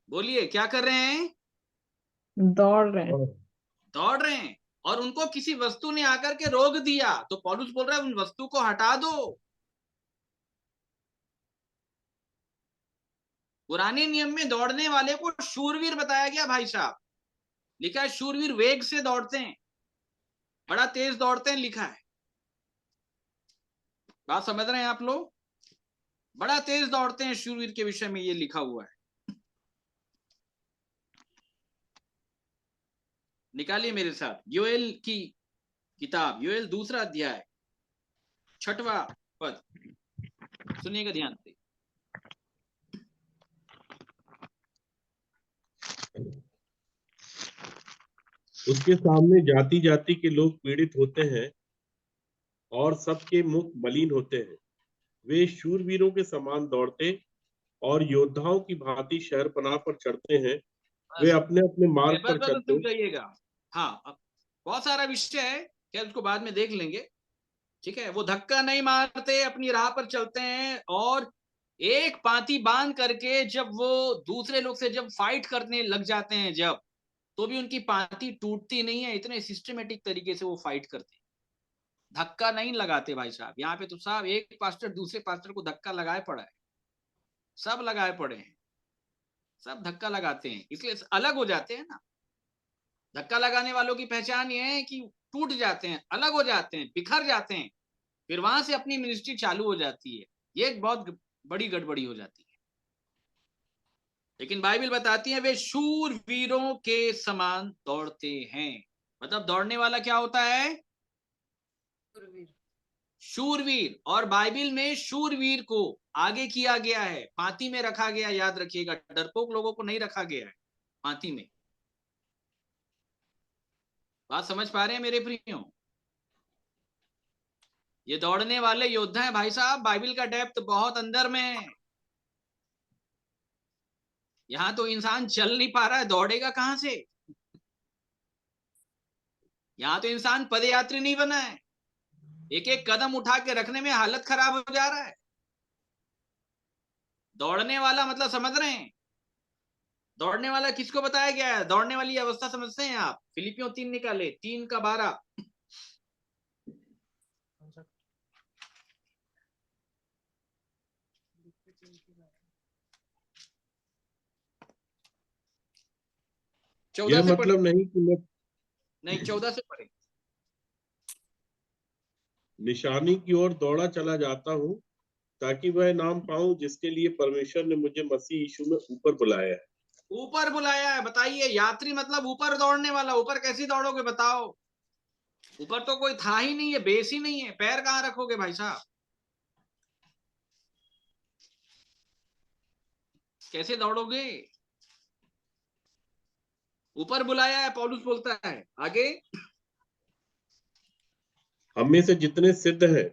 बोलिए क्या कर रहे हैं?
दौड़ रहे हैं।
दौड़ रहे हैं। और उनको किसी वस्तु ने आकर के रोक दिया, तो पौलुस बोल रहा है उन वस्तु को हटा दो। पुराने नियम में दौड़ने वाले को शूरवीर बताया गया भाई साहब। लिखा है शूरवीर वेग से दौड़ते हैं, बड़ा तेज दौड़ते हैं, लिखा है। बात समझ रहे हैं आप लोग? बड़ा तेज दौड़ते हैं शूरवीर के विषय में ये लिखा हुआ है। निकालिए मेरे साथ योएल की किताब, योएल 2 अध्याय 6वां पद, सुनिएगा ध्यान से।
उसके सामने जाति जाति के लोग पीड़ित होते हैं और सबके मुख मलिन होते हैं। वे शूरवीरों के समान दौड़ते और योद्धाओं की भांति शहरपनाह पर चढ़ते हैं। वे अपने अपने मार्ग पर चलते।
जाइएगा। हाँ, बहुत सारा विषय है, क्या उसको बाद में देख लेंगे। ठीक है, वो धक्का नहीं मारते, अपनी राह पर चलते हैं और एक पांति बांध करके जब वो दूसरे लोग से जब फाइट करने लग जाते हैं, जब तो भी उनकी पांति टूटती नहीं है। इतने सिस्टमेटिक तरीके से वो फाइट करते हैं, धक्का नहीं लगाते भाई साहब। यहाँ पे तो साहब एक पास्टर दूसरे पास्टर को धक्का लगाए पड़ा है, सब लगाए पड़े हैं, सब धक्का लगाते हैं, इसलिए अलग हो जाते हैं ना। धक्का लगाने वालों की पहचान ये है कि टूट जाते हैं, अलग हो जाते हैं, बिखर जाते हैं, फिर वहां से अपनी मिनिस्ट्री चालू हो जाती है। ये एक बहुत बड़ी गड़बड़ी हो जाती है। लेकिन बाइबल बताती है वे शूरवीरों के समान दौड़ते हैं। मतलब दौड़ने वाला क्या होता है? शूरवीर। और बाइबल में शूरवीर को आगे किया गया है, पांति में रखा गया। याद रखिएगा, डरपोक लोगों को नहीं रखा गया है पांति में। बात समझ पा रहे हैं मेरे प्रियो? ये दौड़ने वाले योद्धा हैं भाई साहब। बाइबल का डेप्थ बहुत अंदर में है। यहां तो इंसान चल नहीं पा रहा है, दौड़ेगा कहां से? यहां तो इंसान पदयात्री नहीं बना है, एक एक कदम उठा के रखने में हालत खराब हो जा रहा है। दौड़ने वाला मतलब समझ रहे हैं? दौड़ने वाला किसको बताया गया है? दौड़ने वाली अवस्था समझते हैं आप? फिलिपियों 3 निकाले, 3:12।
यह मतलब नहीं कि मैं
नहीं 14 से पढ़े।
निशानी की ओर दौड़ा चला जाता हूँ ताकि वह नाम पाऊं जिसके लिए परमेश्वर ने मुझे मसीह यीशु में ऊपर बुलाया है।
ऊपर बुलाया है, बताइए। यात्री मतलब ऊपर दौड़ने वाला। ऊपर कैसे दौड़ोगे बताओ? ऊपर तो कोई था ही नहीं है, बेस ही नहीं है, पैर कहां रखोगे भाई साहब? कैसे दौड़ोगे? ऊपर बुलाया है, पौलुस बोलता है। आगे,
हम में से जितने सिद्ध हैं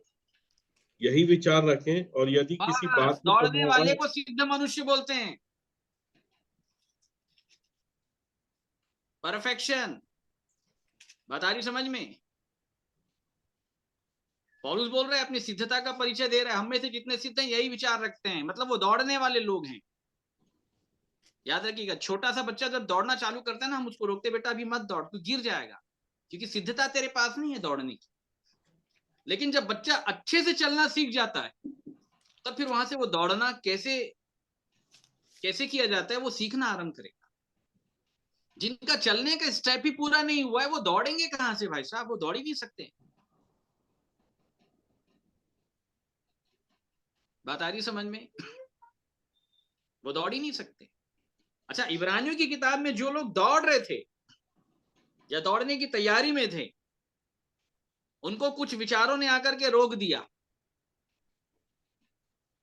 यही विचार रखें, और यदि किसी बात में
दौड़ने वाले को सिद्ध मनुष्य बोलते हैं। परफेक्शन। बता रही समझ में? पौलुस बोल रहे हैं, अपनी सिद्धता का परिचय दे रहा है। हम में से जितने सिद्ध हैं यही विचार रखते हैं, मतलब वो दौड़ने वाले लोग हैं। याद रखिएगा, छोटा सा बच्चा जब दौड़ना चालू करता है ना, हम उसको रोकते, बेटा अभी मत दौड़, तू गिर जाएगा, क्योंकि सिद्धता तेरे पास नहीं है दौड़ने की। लेकिन जब बच्चा अच्छे से चलना सीख जाता है, तब फिर वहां से वो दौड़ना कैसे कैसे किया जाता है वो सीखना आरंभ करेगा। जिनका चलने का स्टेप ही पूरा नहीं हुआ है, वो दौड़ेंगे कहां से भाई साहब? वो दौड़ ही नहीं सकते। बात आ रही समझ में? वो दौड़ ही नहीं सकते। अच्छा, इब्रानियों की किताब में जो लोग दौड़ रहे थे या दौड़ने की तैयारी में थे, उनको कुछ विचारों ने आकर के रोक दिया।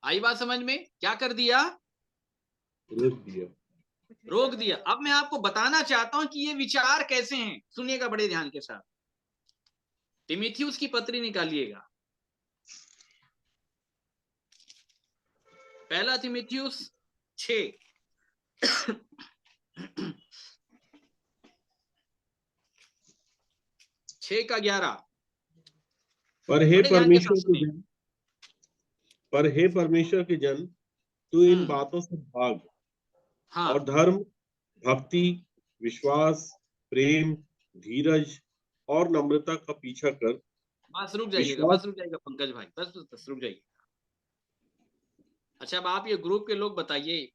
आई बात समझ में? क्या कर दिया?
रोक दिया।
रोक दिया। अब मैं आपको बताना चाहता हूं कि ये विचार कैसे हैं, सुनिएगा बड़े ध्यान के साथ। तिमिथियुस की पत्री निकालिएगा, पहला तिमिथियुस 6 6:11।
पर हे
बड़े ध्यान के साथ
परमेश्वर के
सुनिए।
जन, पर हे परमेश्वर के जन, तू इन बातों से भाग
हाँ।
और धर्म, भक्ति, विश्वास, प्रेम, धीरज और नम्रता का पीछा कर।
बस रुक जाइएगा, बस रुक जाइएगा पंकज भाई, बस रुक जाइए। अच्छा, अब आप ये ग्रुप के लोग बताइए,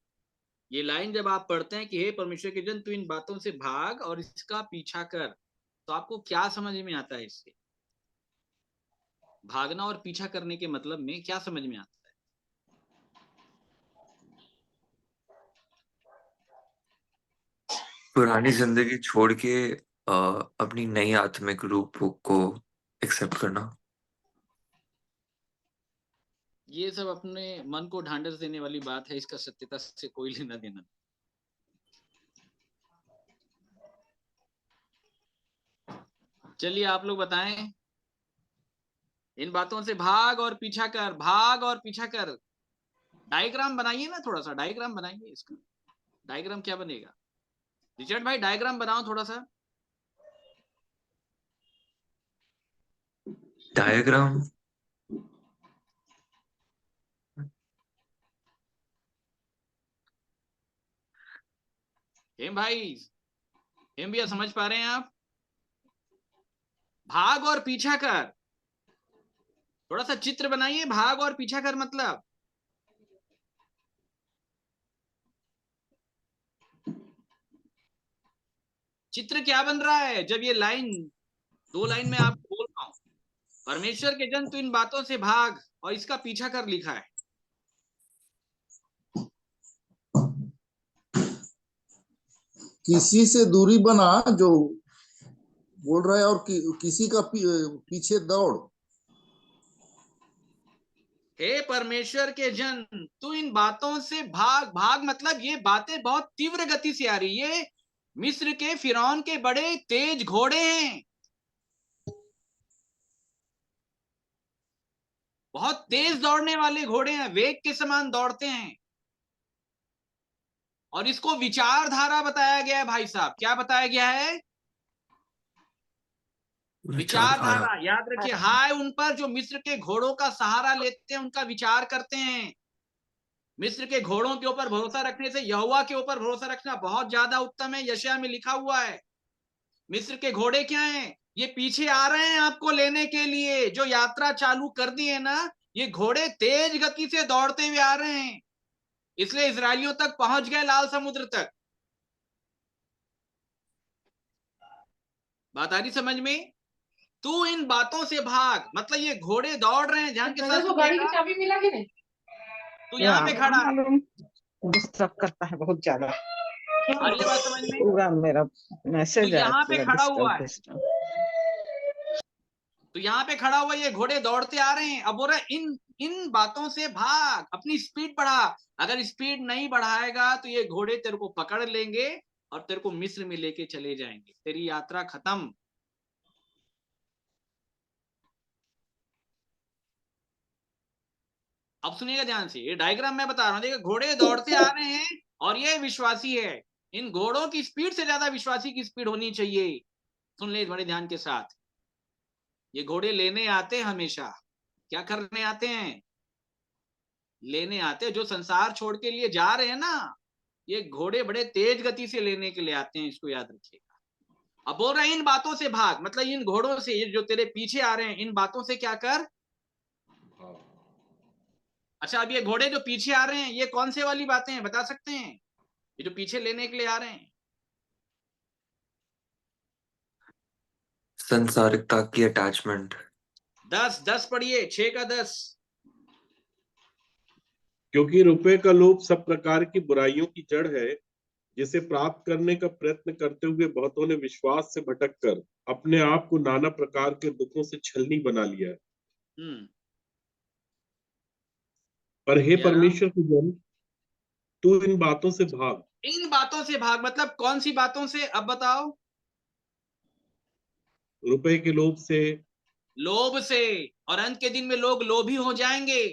ये लाइन जब आप पढ़ते हैं कि हे परमेश्वर के जन, तू इन बातों से भाग और इसका पीछा कर, तो आपको क्या समझ में आता है? इससे भागना और पीछा करने के मतलब में क्या समझ में आता है?
पुरानी जिंदगी छोड़ के अपनी नई आत्मिक रूप को एक्सेप्ट करना।
ये सब अपने मन को ढांढस देने वाली बात है, इसका सत्यता से कोई लेना देना नहीं। चलिए आप लोग बताएं, इन बातों से भाग और पीछा कर, भाग और पीछा कर। डायग्राम बनाइए ना, थोड़ा सा डायग्राम बनाइए इसका। डायग्राम क्या बनेगा? रिचर्ड भाई डायग्राम बनाओ थोड़ा सा।
डायग्राम
हेम भाई, हेम भैया, समझ पा रहे हैं आप? भाग और पीछा कर, थोड़ा सा चित्र बनाइए। भाग और पीछा कर मतलब चित्र क्या बन रहा है? जब ये लाइन, 2 लाइन में आपको बोल रहा हूं, परमेश्वर के जन तू इन बातों से भाग और इसका पीछा कर लिखा है।
किसी से दूरी बना जो बोल रहा है, और किसी का पीछे दौड़।
हे परमेश्वर के जन, तू इन बातों से भाग। भाग मतलब ये बातें बहुत तीव्र गति से आ रही है। ये मिस्र के फिरौन के बड़े तेज घोड़े हैं, बहुत तेज दौड़ने वाले घोड़े हैं, वेग के समान दौड़ते हैं। और इसको विचारधारा बताया गया है भाई साहब। क्या बताया गया है? विचारधारा। याद रखिए, हाय उन पर जो मिस्र के घोड़ों का सहारा लेते हैं, उनका विचार करते हैं। मिस्र के घोड़ों के ऊपर भरोसा रखने से यहोवा के ऊपर भरोसा रखना बहुत ज्यादा उत्तम है। यशायाह में लिखा हुआ है। मिस्र के घोड़े क्या हैं? ये पीछे आ रहे हैं आपको लेने के लिए। जो यात्रा चालू कर दी है ना, ये घोड़े तेज गति से दौड़ते हुए आ रहे हैं, इसलिए इजरायलियों तक पहुंच गए, लाल समुद्र तक। बात आ रही समझ में? तू इन बातों से भाग मतलब ये घोड़े दौड़ रहे हैं, ध्यान के साथ।
गाड़ी की चाबी मिला कि नहीं?
तू यहाँ पे खड़ा है,
डिस्टर्ब करता है बहुत ज्यादा।
आ रही है बात समझ में?
पूरा मेरा मैसेज
तू यहाँ पे खड़ा हुआ है,
डिस्टर्ब।
तो यहाँ पे खड़ा हुआ, ये घोड़े दौड़ते आ रहे हैं। अब बोल रहा है इन बातों से भाग, अपनी स्पीड बढ़ा। अगर स्पीड नहीं बढ़ाएगा तो ये घोड़े तेरे को पकड़ लेंगे और तेरे को मिस्र में लेके चले जाएंगे, तेरी यात्रा खत्म। अब सुनिएगा ध्यान से, ये डायग्राम मैं बता रहा हूं। देखिए, घोड़े दौड़ते आ रहे हैं और ये विश्वासी है। इन घोड़ों की स्पीड से ज्यादा विश्वासी की स्पीड होनी चाहिए। सुन ले बड़े ध्यान के साथ। ये घोड़े लेने आते हैं हमेशा। क्या करने आते हैं? लेने आते हैं। जो संसार छोड़ के लिए जा रहे हैं ना, ये घोड़े बड़े तेज गति से लेने के लिए आते हैं, इसको याद रखिएगा। अब बोल रहे हैं इन बातों से भाग मतलब इन घोड़ों से, ये जो तेरे पीछे आ रहे हैं, इन बातों से क्या कर? अच्छा, अब ये घोड़े जो पीछे आ रहे हैं, ये कौन से वाली बातें हैं बता सकते हैं? ये जो पीछे लेने के लिए आ रहे हैं,
संसारिकता की अटैचमेंट।
10 पढ़िए, 6 का 10।
क्योंकि रुपए का लोभ सब प्रकार की बुराइयों की जड़ है, जिसे प्राप्त करने का प्रयत्न करते हुए बहुतों ने विश्वास से भटककर अपने आप को नाना प्रकार के दुखों से छलनी बना लिया है। पर हे परमेश्वर के जन, तू इन बातों से भाग
इन बातों से भाग, मतलब कौन सी बातों से, अब बताओ।
रुपए के लोभ से।
लोभ से, और अंत के दिन में लोग लोभी हो जाएंगे।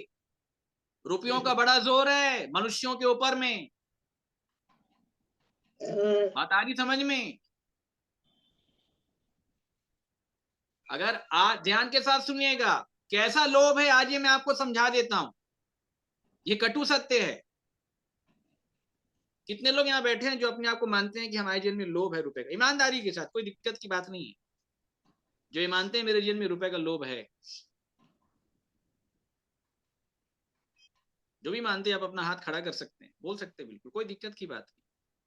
रुपयों का बड़ा जोर है मनुष्यों के ऊपर में। बात आ रही समझ में? अगर आज ध्यान के साथ सुनिएगा, कैसा लोभ है आज ये मैं आपको समझा देता हूं। ये कटु सत्य है। कितने लोग यहाँ बैठे हैं जो अपने आप को मानते हैं कि हमारे जीवन में लोभ है रुपए का, ईमानदारी के साथ, कोई दिक्कत की बात नहीं है। जो ये मानते हैं मेरे जीवन में रुपए का लोभ है, जो भी मानते हैं आप अपना हाथ खड़ा कर सकते हैं, बोल सकते हैं, बिल्कुल कोई दिक्कत की बात नहीं।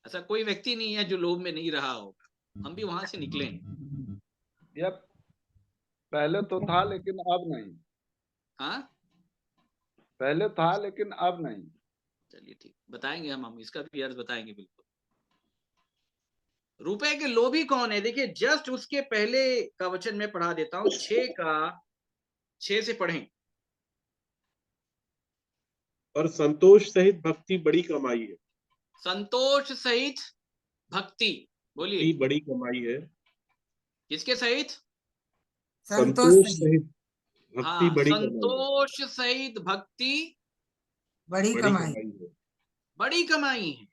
ऐसा कोई व्यक्ति नहीं है जो लोभ में नहीं रहा होगा। हम भी वहां से निकले हैं।
यप, पहले तो था लेकिन अब नहीं।
हाँ,
पहले था लेकिन अब नहीं।
चलिए ठीक, बताएंगे हम इसका भी अर्थ बताएंगे बिल्कुल। रुपए के लोभी कौन है? देखिए जस्ट उसके पहले का वचन मैं पढ़ा देता हूं, 6 से पढ़ें।
और संतोष सहित भक्ति बड़ी कमाई है।
संतोष सहित भक्ति, बोलिए।
बड़ी कमाई है।
किसके सहित?
संतोष सहित भक्ति
हाँ,
बड़ी
संतोष सहित भक्ति
बड़ी कमाई
है।
बड़ी कमाई है।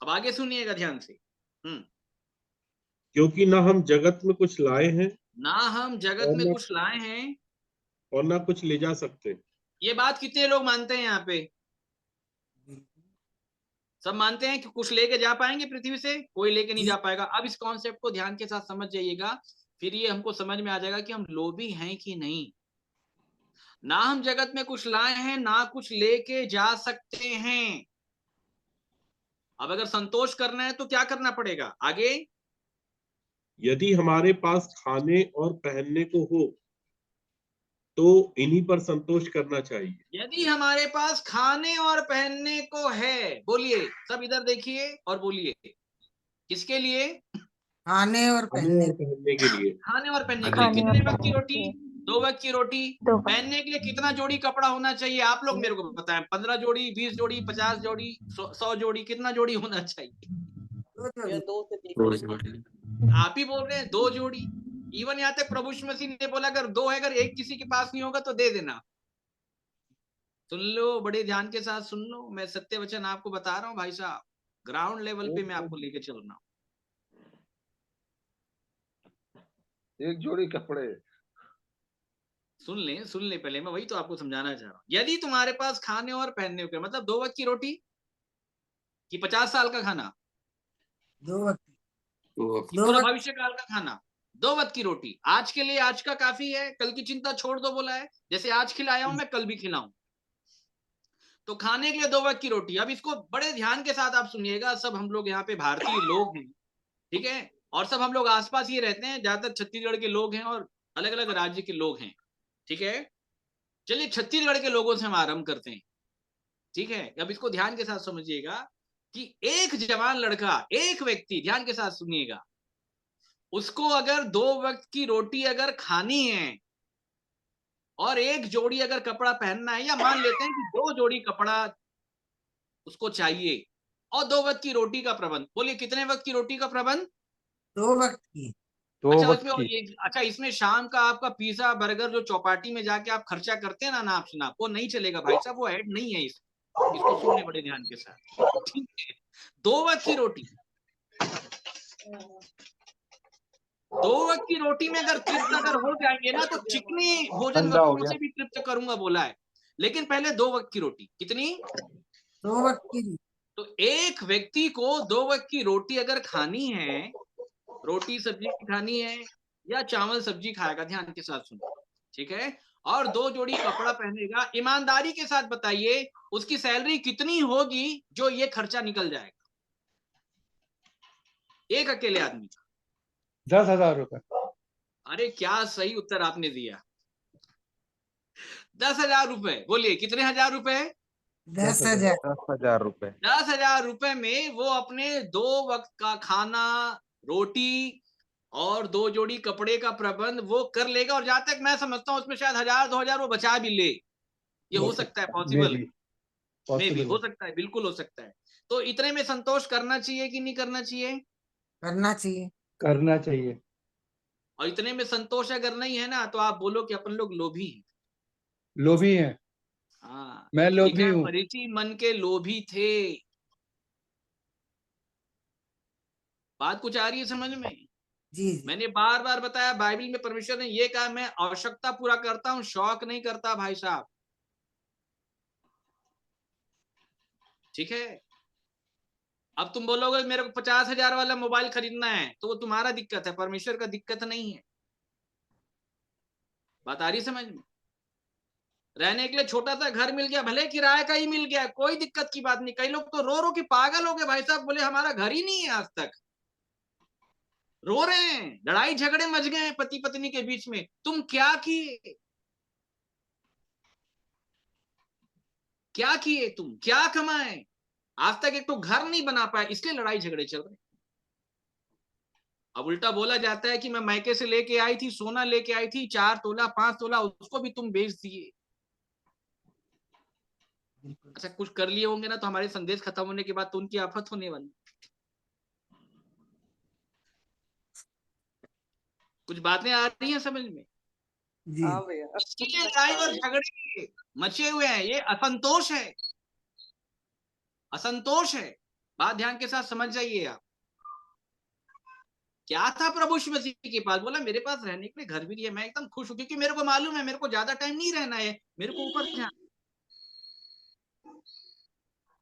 अब आगे सुनिएगा ध्यान से।
क्योंकि ना हम जगत में कुछ लाए हैं,
ना हम जगत में कुछ लाए हैं,
और ना कुछ ले जा सकते।
ये बात कितने लोग मानते हैं यहाँ पे? सब मानते हैं कि कुछ लेके जा पाएंगे पृथ्वी से? कोई लेके नहीं जा पाएगा। अब इस कॉन्सेप्ट को ध्यान के साथ समझ जाइएगा, फिर ये हमको समझ में आ जाएगा कि हम लोभी हैं कि नहीं। ना हम जगत में कुछ लाए हैं, ना कुछ लेके जा सकते हैं। अब अगर संतोष करना है तो क्या करना पड़ेगा आगे?
यदि हमारे पास खाने और पहनने को हो तो इन्हीं पर संतोष करना चाहिए।
यदि हमारे पास खाने और पहनने को है, बोलिए सब इधर देखिए और बोलिए, किसके लिए?
खाने और पहनने
के लिए।
खाने और पहनने के लिए। कितने वक्त की रोटी? 2 वक्त की रोटी। पहनने के लिए कितना जोड़ी कपड़ा होना चाहिए? आप लोग मेरे को बताएं। 15 जोड़ी, 20 जोड़ी, 50 जोड़ी, 100 जोड़ी, कितना जोड़ी होना चाहिए?
2
आप ही बोल रहे हैं 2 जोड़ी। इवन यहाँ तक प्रभु यीशु मसीह ने बोला अगर 2 है, अगर एक किसी के पास नहीं होगा तो दे देना। सुन लो, बड़े ध्यान के साथ सुन लो, मैं सत्य वचन आपको बता रहा हूँ भाई साहब। ग्राउंड लेवल पे मैं आपको लेके चल रहा हूँ।
एक जोड़ी कपड़े।
सुन ले पहले, मैं वही तो आपको समझाना चाह रहा हूँ। यदि तुम्हारे पास खाने और पहनने के, मतलब 2 वक्त की रोटी कि 50 साल का खाना?
2 वक्त।
पूरा भविष्य काल का खाना। 2 वक्त की रोटी। आज के लिए आज का काफी है, कल की चिंता छोड़ दो बोला है। जैसे आज खिलाया हूं मैं, कल भी खिलाऊं। तो खाने के लिए 2 वक्त की रोटी। अब इसको बड़े ध्यान के साथ आप सुनिएगा। सब हम लोग यहाँ पे भारतीय लोग हैं, ठीक है, और सब हम लोग आसपास ही रहते हैं। ज्यादातर छत्तीसगढ़ के लोग हैं और अलग अलग राज्य के लोग हैं, ठीक है। चलिए छत्तीसगढ़ के लोगों से हम आरंभ करते हैं, ठीक है। अब इसको ध्यान के साथ समझिएगा कि एक जवान लड़का, एक व्यक्ति, ध्यान के साथ सुनिएगा, उसको अगर 2 वक्त की रोटी अगर खानी है और एक जोड़ी अगर कपड़ा पहनना है, या मान लेते हैं कि 2 जोड़ी कपड़ा उसको चाहिए और 2 वक्त की रोटी का प्रबंध। बोलिए कितने वक्त की रोटी का प्रबंध?
2 वक्त की।
अच्छा, इसमें शाम का आपका पिज्जा बर्गर जो चौपाटी में जाके आप खर्चा करते हैं ना, नाप शनाप, वो नहीं चलेगा भाई साहब, वो ऐड नहीं है इसको सुनने बड़े ध्यान के साथ, ठीक है। 2 वक्त की रोटी, 2 वक्त की रोटी में अगर तृप्त अगर हो जाएंगे ना, तो चिकनी भोजन वस्तुओं से भी तृप्त करूंगा बोला है। लेकिन पहले 2 वक्त की रोटी। कितनी?
2 वक्त की।
तो एक व्यक्ति को 2 वक्त की रोटी अगर खानी है, रोटी सब्जी खानी है या चावल सब्जी खाएगा, ध्यान के साथ सुनो, ठीक है, और 2 जोड़ी कपड़ा पहनेगा, ईमानदारी के साथ बताइए उसकी सैलरी कितनी होगी जो ये खर्चा निकल जाएगा एक अकेले आदमी का?
10,000 रुपए।
अरे क्या सही उत्तर आपने दिया, 10,000 रुपए। बोलिए कितने हजार रुपए?
10,000।
10,000 रुपए।
10,000 रुपए में वो अपने 2 वक्त का खाना, रोटी और 2 जोड़ी कपड़े का प्रबंध वो कर लेगा। और जहां तक मैं समझता हूं उसमें शायद 1,000-2,000 वो बचा भी ले। ये हो सकता है, पॉसिबल है। में भी
पॉसिबल
हो सकता है, बिल्कुल हो सकता है। तो इतने में संतोष करना चाहिए कि नहीं करना चाहिए?
करना चाहिए।
करना चाहिए।
और इतने में संतोष अगर नहीं है ना, तो आप बोलो कि अपन लोग लोभी हैं।
लोभी हैं।
हाँ,
मैं
लिखा
लोभी
है
हूँ।
फरीसी मन के लोभी थे। बात कुछ आ रही है समझ में?
जी जी।
मैंने बार बार बताया, बाइबल में परमेश्वर ने ये कहा, मैं आवश्यकता पूरा करता हूं, शौक नहीं करता भाई साहब। ठीक है। अब तुम बोलोगे मेरे को 50,000 वाला मोबाइल खरीदना है, तो वो तुम्हारा दिक्कत है, परमेश्वर का दिक्कत नहीं है। बात आ रही समझ में? रहने के लिए छोटा सा घर मिल गया, भले किराए का ही मिल गया, कोई दिक्कत की बात नहीं। कई लोग तो रो रो के पागल हो गए भाई साहब, बोले हमारा घर ही नहीं है आज तक। रो रहे हैं, लड़ाई झगड़े मच गए हैं पति पत्नी के बीच में। तुम क्या किए? क्या किए तुम? क्या कमाए? आज तक एक तो घर नहीं बना पाए, इसलिए लड़ाई झगड़े चल रहे। अब उल्टा बोला जाता है कि मैं मायके से लेके आई थी, सोना लेके आई थी 4 तोला 5 तोला, उसको भी तुम बेच दिए। अच्छा, कुछ कर लिए होंगे ना, तो हमारे संदेश खत्म होने के बाद तो उनकी आफत होने वाली। कुछ बातें आ रही हैं समझ में?
जी।
इसलिए लड़ाई और झगड़े मचे हुए हैं, ये असंतोष है, असंतोष है। बात ध्यान के साथ समझ जाइए आप। क्या था प्रभु यीशु मसीह के पास? बोला मेरे पास रहने के लिए घर भी नहीं है, मैं एकदम खुश हूं, क्योंकि मेरे को मालूम है मेरे को ज्यादा टाइम नहीं रहना है, मेरे को ऊपर जाना।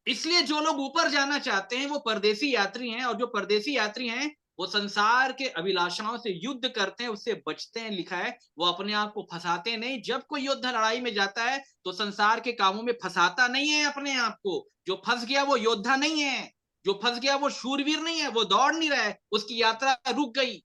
इसलिए जो लोग ऊपर जाना चाहते हैं वो परदेसी यात्री हैं, और जो परदेसी यात्री हैं वो संसार के अभिलाषाओं से युद्ध करते हैं, उससे बचते हैं। लिखा है वो अपने आप को फंसाते नहीं। जब कोई योद्धा लड़ाई में जाता है तो संसार के कामों में फंसाता नहीं है अपने आप को। जो फंस गया वो योद्धा नहीं है, जो फंस गया वो शूरवीर नहीं है, वो दौड़ नहीं रहा है, उसकी यात्रा रुक गई।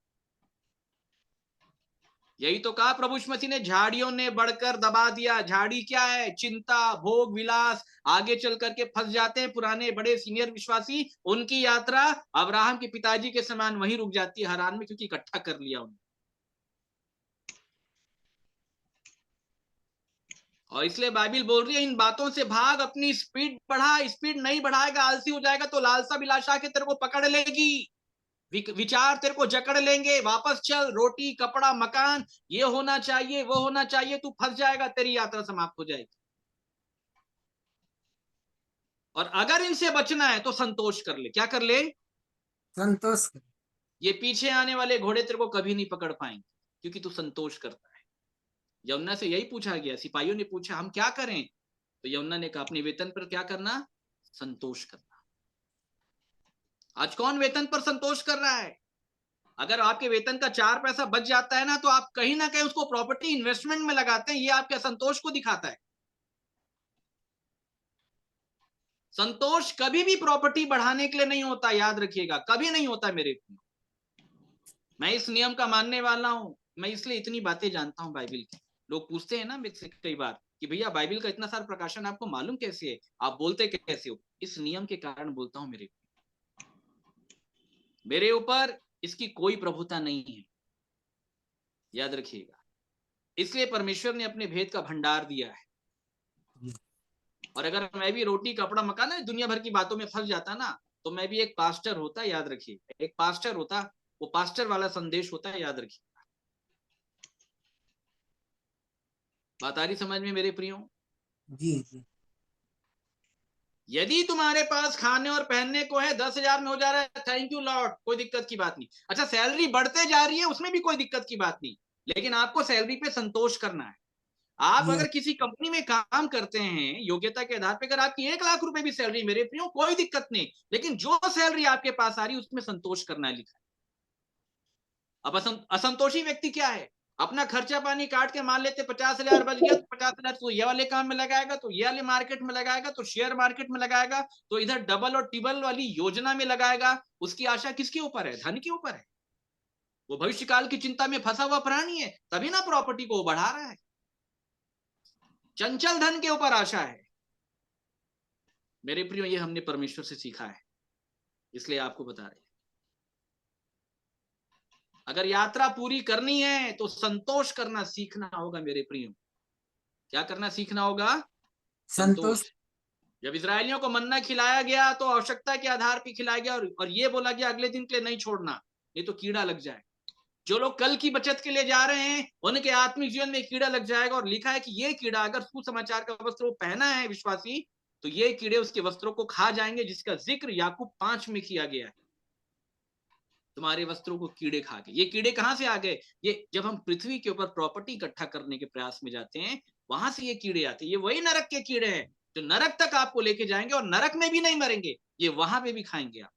यही तो कहा प्रभु यीशु मसीह ने, झाड़ियों ने बढ़कर दबा दिया। झाड़ी क्या है? चिंता, भोग विलास। आगे चल करके फंस जाते हैं पुराने बड़े सीनियर विश्वासी, उनकी यात्रा अब्राहम के पिताजी के समान वहीं रुक जाती है हरान में, क्योंकि इकट्ठा कर लिया उन्होंने। और इसलिए बाइबल बोल रही है इन बातों से भाग, अपनी स्पीड बढ़ा। स्पीड नहीं बढ़ाएगा, आलसी हो जाएगा तो लालसा विलासा के तेरे को पकड़ लेगी, विचार तेरे को जकड़ लेंगे। वापस चल, रोटी कपड़ा मकान ये होना चाहिए वो होना चाहिए, तू फंस जाएगा, तेरी यात्रा समाप्त हो जाएगी। और अगर इनसे बचना है तो संतोष कर ले। क्या कर ले?
संतोष कर।
ये पीछे आने वाले घोड़े तेरे को कभी नहीं पकड़ पाएंगे, क्योंकि तू संतोष करता है। यमुना से यही पूछा गया, सिपाहियों ने पूछा हम क्या करें, तो यमुना ने कहा अपने वेतन पर क्या करना? संतोष करना। आज कौन वेतन पर संतोष कर रहा है? अगर आपके वेतन का 4 पैसा बच जाता है ना, तो आप कहीं ना कहीं उसको प्रॉपर्टी इन्वेस्टमेंट में लगाते हैं। ये आपके असंतोष को दिखाता है। संतोष कभी भी प्रॉपर्टी बढ़ाने के लिए नहीं होता, याद रखिएगा, कभी नहीं होता मेरे को। मैं इस नियम का मानने वाला हूं, मैं इसलिए इतनी बातें जानता हूं बाइबल की। लोग पूछते हैं ना मुझसे कई बार कि भैया बाइबल का इतना सारा प्रकाशन आपको मालूम कैसे है, आप बोलते कैसे हो? इस नियम के कारण बोलता हूं। मेरे ऊपर इसकी कोई प्रभुता नहीं है, याद रखिएगा। इसलिए परमेश्वर ने अपने भेद का भंडार दिया है। और अगर मैं भी रोटी कपड़ा मकान ना दुनिया भर की बातों में फंस जाता ना, तो मैं भी एक पास्टर होता, याद रखिए, एक पास्टर होता। वो पास्टर वाला संदेश होता है, याद रखिए। बात आ रही समझ में मेरे प्रियो?
जी जी।
यदि तुम्हारे पास खाने और पहनने को है, 10,000 में हो जा रहा है, थैंक यू लॉर्ड, कोई दिक्कत की बात नहीं। अच्छा, सैलरी बढ़ते जा रही है, उसमें भी कोई दिक्कत की बात नहीं, लेकिन आपको सैलरी पे संतोष करना है। आप अगर किसी कंपनी में काम करते हैं योग्यता के आधार पे, अगर आपकी 1,00,000 रुपए भी सैलरी मेरे प्रियो, कोई दिक्कत नहीं, लेकिन जो सैलरी आपके पास आ रही है उसमें संतोष करना है, लिखा है। अब असंतोषी व्यक्ति क्या है? अपना खर्चा पानी काट के मान लेते 50,000 बच गया, तो 50,000 तो ये वाले काम में लगाएगा, तो ये वाले मार्केट में लगाएगा, तो शेयर मार्केट में लगाएगा, तो इधर डबल और ट्रिपल वाली योजना में लगाएगा। उसकी आशा किसके ऊपर है? धन के ऊपर है। वो भविष्य काल की चिंता में फंसा हुआ प्राणी है, तभी ना प्रॉपर्टी को बढ़ा रहा है। चंचल धन के ऊपर आशा है। मेरे प्रियो, ये हमने परमेश्वर से सीखा है, इसलिए आपको बता रहे हैं। अगर यात्रा पूरी करनी है तो संतोष करना सीखना होगा मेरे प्रियो। क्या करना सीखना होगा? संतोष। जब इजरायलियों को मन्ना खिलाया गया तो आवश्यकता के आधार पर खिलाया गया, और ये बोला गया अगले दिन के लिए नहीं छोड़ना, नहीं तो कीड़ा लग जाए। जो लोग कल की बचत के लिए जा रहे हैं उनके आत्मिक जीवन में कीड़ा लग जाएगा। और लिखा है कि ये कीड़ा अगर सुसमाचार का वस्त्र वो पहना है विश्वासी, तो ये कीड़े उसके वस्त्रों को खा जाएंगे, जिसका जिक्र याकूब 5 में किया गया है। तुम्हारे वस्त्रों को कीड़े खा गए। ये कीड़े कहां से आ गए? ये जब हम पृथ्वी के ऊपर प्रॉपर्टी इकट्ठा करने के प्रयास में जाते हैं, वहां से ये कीड़े आते हैं। ये वही नरक के कीड़े हैं जो नरक तक आपको लेके जाएंगे, और नरक में भी नहीं मरेंगे, ये वहां पे भी खाएंगे आप।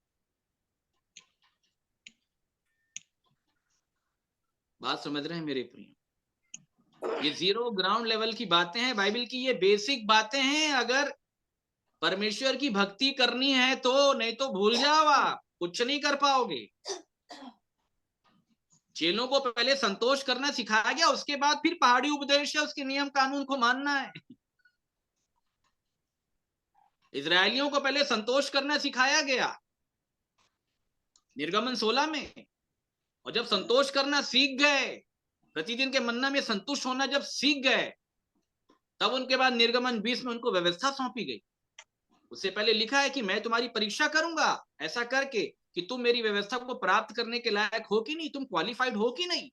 बात समझ रहे हैं मेरे प्रिय? ये जीरो ग्राउंड लेवल की बातें हैं बाइबल की, ये बेसिक बातें हैं। अगर परमेश्वर की भक्ति करनी है तो, नहीं तो भूल जाओ, आप कुछ नहीं कर पाओगे। चेलों को पहले संतोष करना सिखाया गया, उसके बाद फिर पहाड़ी उपदेश है, उसके नियम कानून को मानना है। इजरायलियों को पहले संतोष करना सिखाया गया निर्गमन 16 में, और जब संतोष करना सीख गए, प्रतिदिन के मन्ना में संतुष्ट होना जब सीख गए, तब उनके बाद निर्गमन 20 में उनको व्यवस्था सौंपी गई। उससे पहले लिखा है कि मैं तुम्हारी परीक्षा करूंगा ऐसा करके कि तुम मेरी व्यवस्था को प्राप्त करने के लायक हो कि नहीं, तुम क्वालिफाइड हो कि नहीं।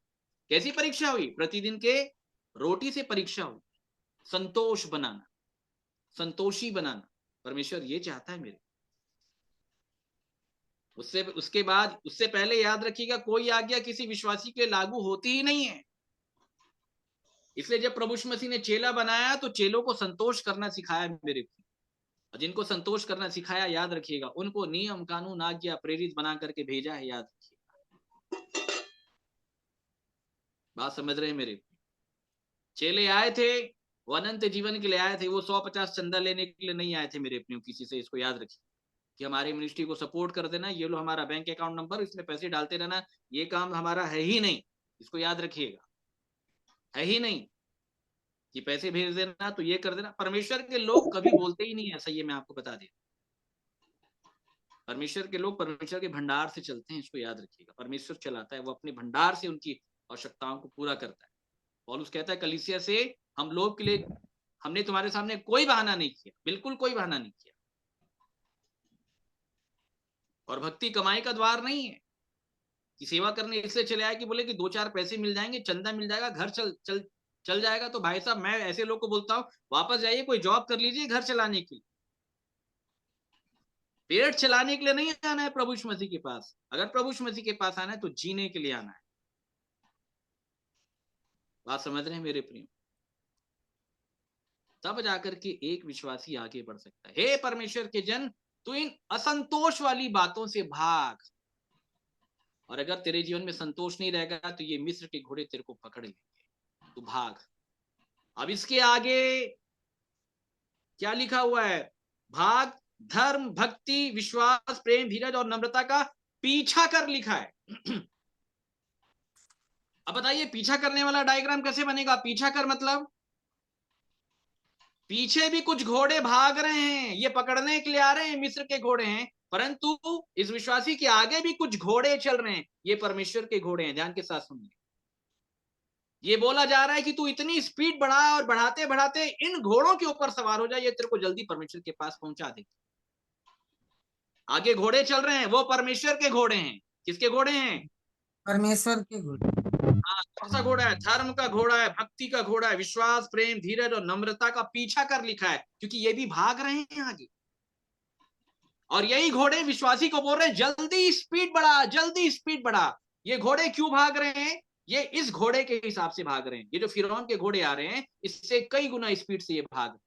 कैसी परीक्षा हुई? प्रतिदिन के रोटी से परीक्षा हुई। संतोष बनाना, संतोषी बनाना, परमेश्वर ये चाहता है मेरे। उसके बाद, उससे पहले याद रखिएगा, कोई आज्ञा किसी विश्वासी के लागू होती ही नहीं है। इसलिए जब प्रभु यीशु मसीह ने चेला बनाया तो चेलों को संतोष करना सिखाया मेरे। और जिनको संतोष करना सिखाया, याद रखिएगा, उनको नियम कानून आज्ञा प्रेरित बना करके भेजा है, याद रखिएगा। बात समझ रहे हैं मेरे? चेले आए थे, वो अनंत जीवन के लिए आए थे, वो 150 चंदा लेने के लिए नहीं आए थे मेरे अपने किसी से। इसको याद रखिए कि हमारी मिनिस्ट्री को सपोर्ट कर देना, ये लो हमारा बैंक अकाउंट नंबर, इसमें पैसे डालते रहना, ये काम हमारा है ही नहीं। इसको याद रखिएगा, है ही नहीं कि पैसे भेज देना तो ये कर देना। परमेश्वर के लोग कभी बोलते ही नहीं ऐसा, ये मैं आपको बता दें। परमेश्वर के लोग परमेश्वर के भंडार से चलते हैं, इसको याद रखिएगा। परमेश्वर चलाता है, वो अपने भंडार से उनकी आवश्यकताओं को पूरा करता है। पौलुस कहता है कलीसिया से, हम लोग के लिए हमने तुम्हारे सामने कोई बहाना नहीं किया, बिल्कुल कोई बहाना नहीं किया। और भक्ति कमाई का द्वार नहीं है कि सेवा करने इसलिए चले आए कि बोले कि 2-4 पैसे मिल जाएंगे, चंदा मिल जाएगा, घर चल जाएगा। तो भाई साहब, मैं ऐसे लोग को बोलता हूं, वापस जाइए, कोई जॉब कर लीजिए घर चलाने के लिए। पेट चलाने के लिए नहीं आना है प्रभु यीशु मसीह के पास। अगर प्रभु यीशु मसीह के पास आना है तो जीने के लिए आना है। बात समझ रहे हैं मेरे प्रिय? तब जाकर के एक विश्वासी आगे बढ़ सकता है। हे परमेश्वर के जन, तू इन असंतोष वाली बातों से भाग। और अगर तेरे जीवन में संतोष नहीं रहेगा तो ये मिस्र के घोड़े तेरे को पकड़ लेंगे, तू भाग। अब इसके आगे क्या लिखा हुआ है? भाग, धर्म, भक्ति, विश्वास, प्रेम, धीरज और नम्रता का पीछा कर लिखा है। अब बताइए, पीछा करने वाला डायग्राम कैसे बनेगा? पीछा कर मतलब पीछे भी कुछ घोड़े भाग रहे हैं, ये पकड़ने के लिए आ रहे हैं, मिस्र के घोड़े हैं, परंतु इस विश्वासी के आगे भी कुछ घोड़े चल रहे हैं, ये परमेश्वर के घोड़े हैं। ध्यान के साथ सुनिए, ये बोला जा रहा है कि तू इतनी स्पीड बढ़ा और बढ़ाते बढ़ाते इन घोड़ों के ऊपर सवार हो जाए, ये तेरे को जल्दी परमेश्वर के पास पहुंचा देगी। आगे घोड़े चल रहे हैं, वो परमेश्वर के घोड़े हैं। किसके घोड़े हैं?
परमेश्वर के घोड़े।
हाँ, कौन सा घोड़ा है? धर्म का घोड़ा है, भक्ति का घोड़ा है, विश्वास, प्रेम, धीरज और नम्रता का पीछा कर लिखा है, क्योंकि ये भी भाग रहे हैं आगे। और यही घोड़े विश्वासी को बोल रहे हैं जल्दी स्पीड बढ़ा, जल्दी स्पीड बढ़ा। ये घोड़े क्यों भाग रहे हैं? ये इस घोड़े के हिसाब से भाग रहे हैं। ये जो फिरौन के घोड़े आ रहे हैं, इससे कई गुना स्पीड से ये भाग।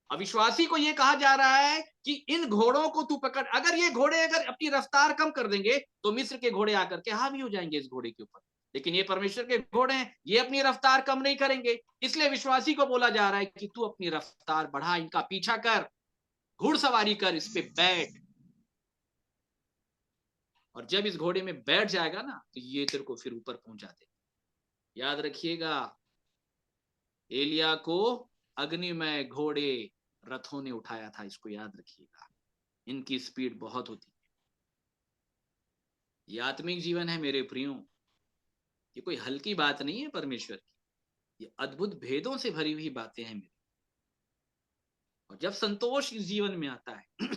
अविश्वासी को ये कहा जा रहा है कि इन घोड़ों को तू पकड़। अगर ये घोड़े अगर अपनी रफ्तार कम कर देंगे तो मिस्र के घोड़े आकर के हावी हो जाएंगे इस घोड़े के ऊपर। लेकिन ये परमेश्वर के घोड़े हैं, ये अपनी रफ्तार कम नहीं करेंगे। इसलिए विश्वासी को बोला जा रहा है कि तू अपनी रफ्तार बढ़ा, इनका पीछा कर, घुड़सवारी कर, इस पे बैठ। और जब इस घोड़े में बैठ जाएगा ना, तो ये तेरे को फिर ऊपर पहुंचा देगा। याद रखिएगा, एलिया को अग्निमय घोड़े रथों ने उठाया था, इसको याद रखिएगा। इनकी स्पीड बहुत होती है। ये आत्मिक जीवन है मेरे प्रियो, ये कोई हल्की बात नहीं है परमेश्वर की, ये अद्भुत भेदों से भरी हुई बातें हैं मेरी। और जब संतोष इस जीवन में आता है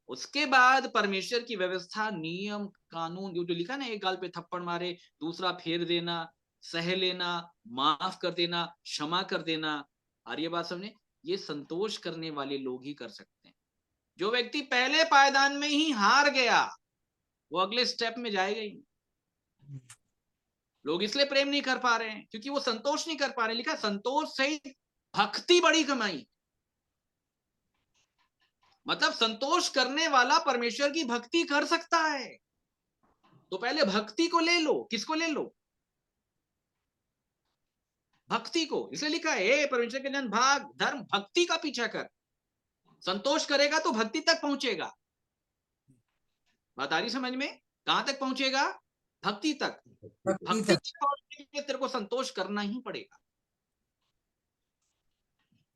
उसके बाद परमेश्वर की व्यवस्था, नियम, कानून, जो लिखा ना, एक गाल पे थप्पड़ मारे दूसरा फेर देना, सह लेना, माफ कर देना, क्षमा कर देना, और ये बात समझे, ये संतोष करने वाले लोग ही कर सकते हैं। जो व्यक्ति पहले पायदान में ही हार गया वो अगले स्टेप में जाएगा ही। लोग इसलिए प्रेम नहीं कर पा रहे हैं क्योंकि वो संतोष नहीं कर पा रहे। लिखा संतोष सहित भक्ति बड़ी कमाई। मतलब संतोष करने वाला परमेश्वर की भक्ति कर सकता है। तो पहले भक्ति को ले लो। किसको ले लो? भक्ति को। इसलिए लिखा है, हे परमेश्वर के जन, भाग धर्म भक्ति का पीछा कर। संतोष करेगा तो भक्ति तक पहुंचेगा। बात आ रही समझ में? कहां तक पहुंचेगा? भक्ति तक। भक्ति तक पहुंचने के लिए तेरे को संतोष करना ही पड़ेगा।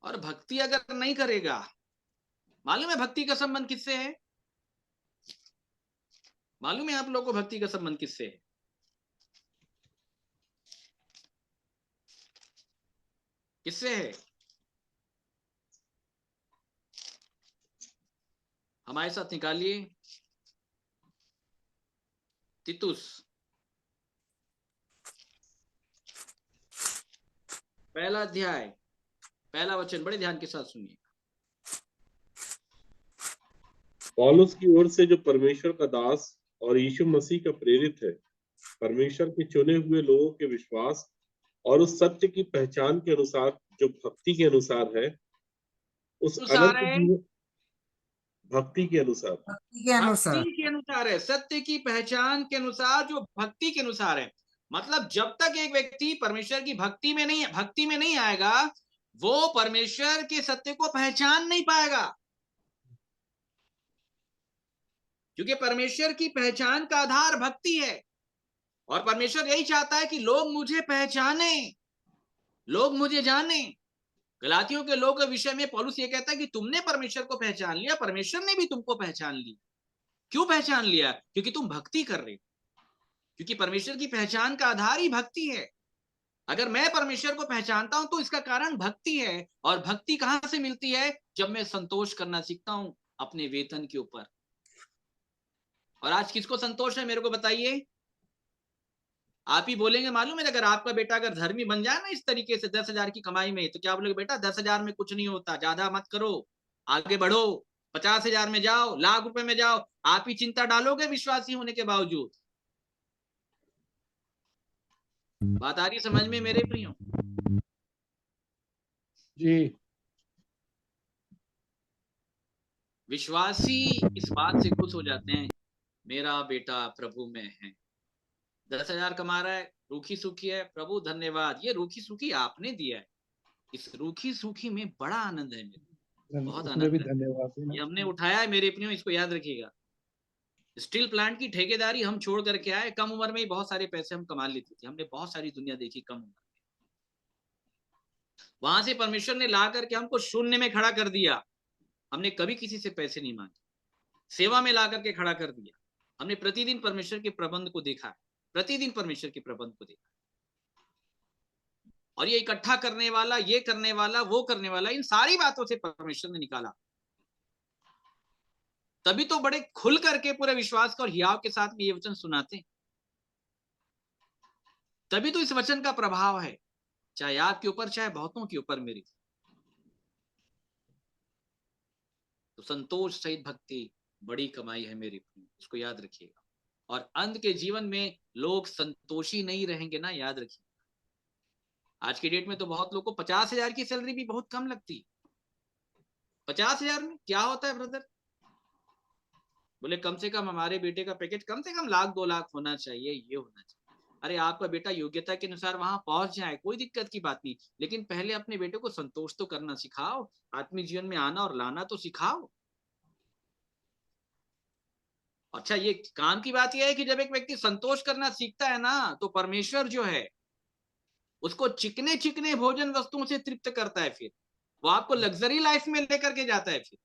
और भक्ति अगर नहीं करेगा, मालूम है भक्ति का संबंध किससे है? मालूम है आप लोगों को भक्ति का संबंध किससे है? किससे है? हमारे साथ निकालिए तीतुस, पहला अध्याय, पहला वचन, बड़े ध्यान के साथ सुनिए।
पौलुस की ओर से, जो परमेश्वर का दास और यीशु मसीह का प्रेरित है, परमेश्वर के चुने हुए लोगों के विश्वास और उस सत्य की पहचान के अनुसार जो भक्ति के अनुसार है, उस अनंत भक्ति के अनुसार,
भक्ति के अनुसार है, सत्य की पहचान के अनुसार, जो भक्ति के अनुसार है। मतलब जब तक एक व्यक्ति परमेश्वर की भक्ति में नहीं आएगा, वो परमेश्वर के सत्य को पहचान नहीं पाएगा। क्योंकि परमेश्वर की पहचान का आधार भक्ति है। और परमेश्वर यही चाहता है कि लोग मुझे पहचाने, लोग मुझे जाने। गलातियों के लोगों के विषय में पौलुस ये कहता है कि तुमने परमेश्वर को पहचान लिया, परमेश्वर ने भी तुमको पहचान लिया। क्यों पहचान लिया? क्योंकि तुम भक्ति कर रहे हो। क्योंकि परमेश्वर की पहचान का आधार ही भक्ति है। अगर मैं परमेश्वर को पहचानता हूं तो इसका कारण भक्ति है। और भक्ति कहां से मिलती है? जब मैं संतोष करना सीखता हूं अपने वेतन के ऊपर। और आज किसको संतोष है मेरे को बताइए? आप ही बोलेंगे, मालूम है, अगर आपका बेटा अगर धर्मी बन जाए ना इस तरीके से 10,000 की कमाई में, तो क्या बोलोगे? बेटा 10,000 में कुछ नहीं होता, ज्यादा मत करो, आगे बढ़ो, 50,000 में जाओ, लाख रुपए में जाओ। आप ही चिंता डालोगे विश्वासी होने के बावजूद। बात आ रही समझ में मेरे प्रियो?
जी।
विश्वासी इस बात से खुश हो जाते हैं, मेरा बेटा प्रभु में है। 10,000 कमा रहा है, रूखी सूखी है, प्रभु धन्यवाद, ये रूखी सूखी आपने दिया है। इस रूखी सूखी में बड़ा आनंद है मेरे, बहुत आनंद है।
धन्यवाद।
ये हमने उठाया है मेरे प्रियो, इसको याद रखिएगा। स्टील प्लांट की ठेकेदारी हम छोड़ करके आए, कम उम्र में ही बहुत सारे पैसे हम कमा लेते थे। हमने बहुत सारी दुनिया देखी कम उम्र में। वहां से परमेश्वर ने ला करके हमको शून्य में खड़ा कर दिया। हमने कभी किसी से पैसे नहीं मांगे, सेवा में ला करके खड़ा कर दिया। हमने प्रतिदिन परमेश्वर के प्रबंध को देखा है, प्रतिदिन परमेश्वर के प्रबंध को देखा। और ये इकट्ठा करने वाला, ये करने वाला, वो करने वाला, इन सारी बातों से परमेश्वर ने निकाला। तभी तो बड़े खुल करके पूरे विश्वास का और हियाव के साथ में ये वचन सुनाते हैं। तभी तो इस वचन का प्रभाव है, चाहे आपके ऊपर, चाहे बहुतों के ऊपर मेरी। तो संतोष सहित भक्ति बड़ी कमाई है मेरी, इसको याद रखिएगा। और अंत के जीवन में लोग संतोषी नहीं रहेंगे ना, याद रखिए। आज की डेट में तो बहुत लोगों को 50,000 की सैलरी भी बहुत कम लगती है। 50,000 में क्या होता है ब्रदर? बोले कम से कम हमारे बेटे का पैकेज कम से कम 1,00,000 2,00,000 होना चाहिए, ये होना चाहिए। अरे आपका बेटा योग्यता के अनुसार वहां पहुंच जाए, कोई दिक्कत की बात नहीं, लेकिन पहले अपने बेटे को संतोष तो करना सिखाओ, आत्मिक जीवन में आना और लाना तो सिखाओ। अच्छा, ये काम की बात यह है कि जब एक व्यक्ति संतोष करना सीखता है ना, तो परमेश्वर जो है उसको चिकने चिकने भोजन वस्तुओं से तृप्त करता है। फिर वो आपको लग्जरी लाइफ में लेकर के जाता है फिर।